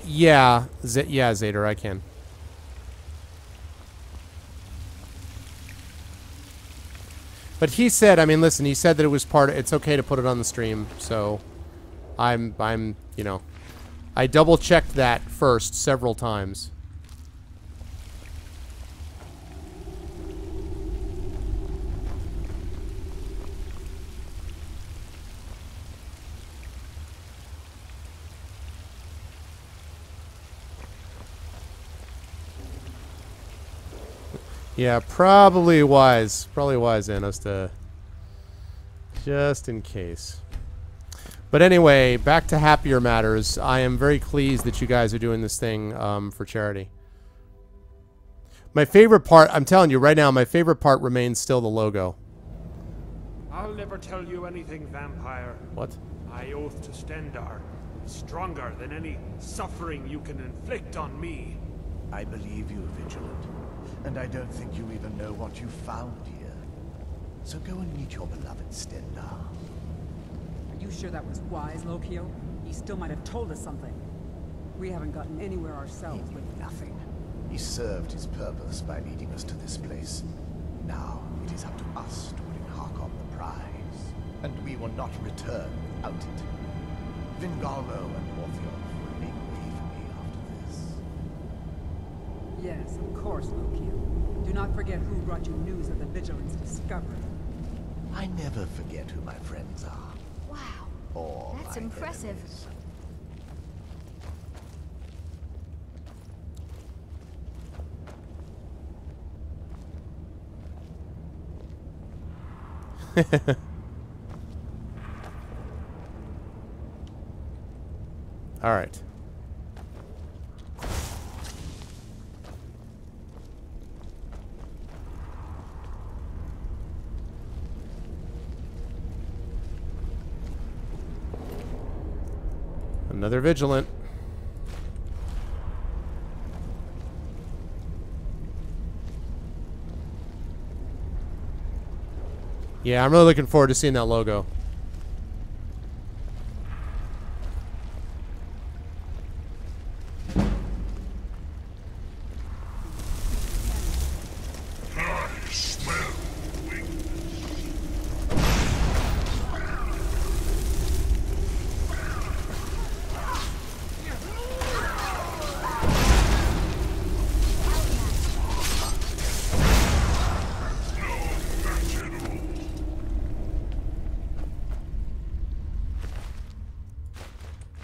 yeah, Zader, I can. But he said, I mean, listen, he said that it was it's okay to put it on the stream, so I'm, you know, I double-checked that first several times. Yeah, probably wise. Probably wise, Anos, to... just in case. But anyway, back to happier matters. I am very pleased that you guys are doing this thing for charity. My favorite part, I'm telling you right now, my favorite part remains still the logo. I'll never tell you anything, vampire. What? I oath to Stendarr, stronger than any suffering you can inflict on me. I believe you, Vigilant. And I don't think you even know what you found here. So go and meet your beloved Stendarr. Are you sure that was wise, Lokio? He still might have told us something. We haven't gotten anywhere ourselves with nothing. He served his purpose by leading us to this place. Now it is up to us to bring Harkon the prize. And we will not return without it. Vingalmo and Orthiol will make way for me after this. Yes, of course, Lokio. Do not forget who brought you news of the Vigilance discovery. I never forget who my friends are. Wow. Or That's my impressive. enemies. All right. Another vigilant. Yeah, I'm really looking forward to seeing that logo.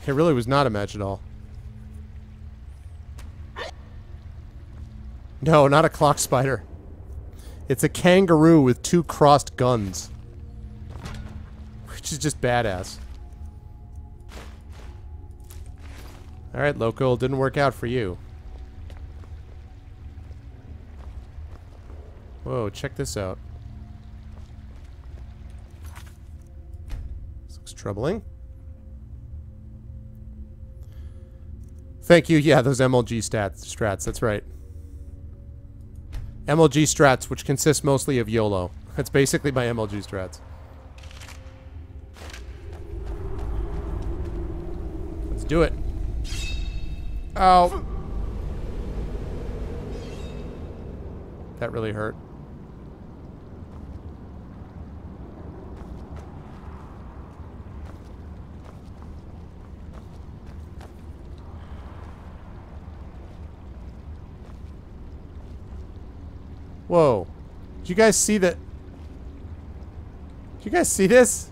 It really was not a match at all. No, not a clock spider. It's a kangaroo with 2 crossed guns. Which is just badass. Alright, Loco, didn't work out for you. Whoa, check this out. This looks troubling. Thank you. Yeah, those MLG strats. That's right. MLG strats, which consist mostly of YOLO. That's basically my MLG strats. Let's do it. Ow. That really hurt. Whoa. Did you guys see that? Did you guys see this?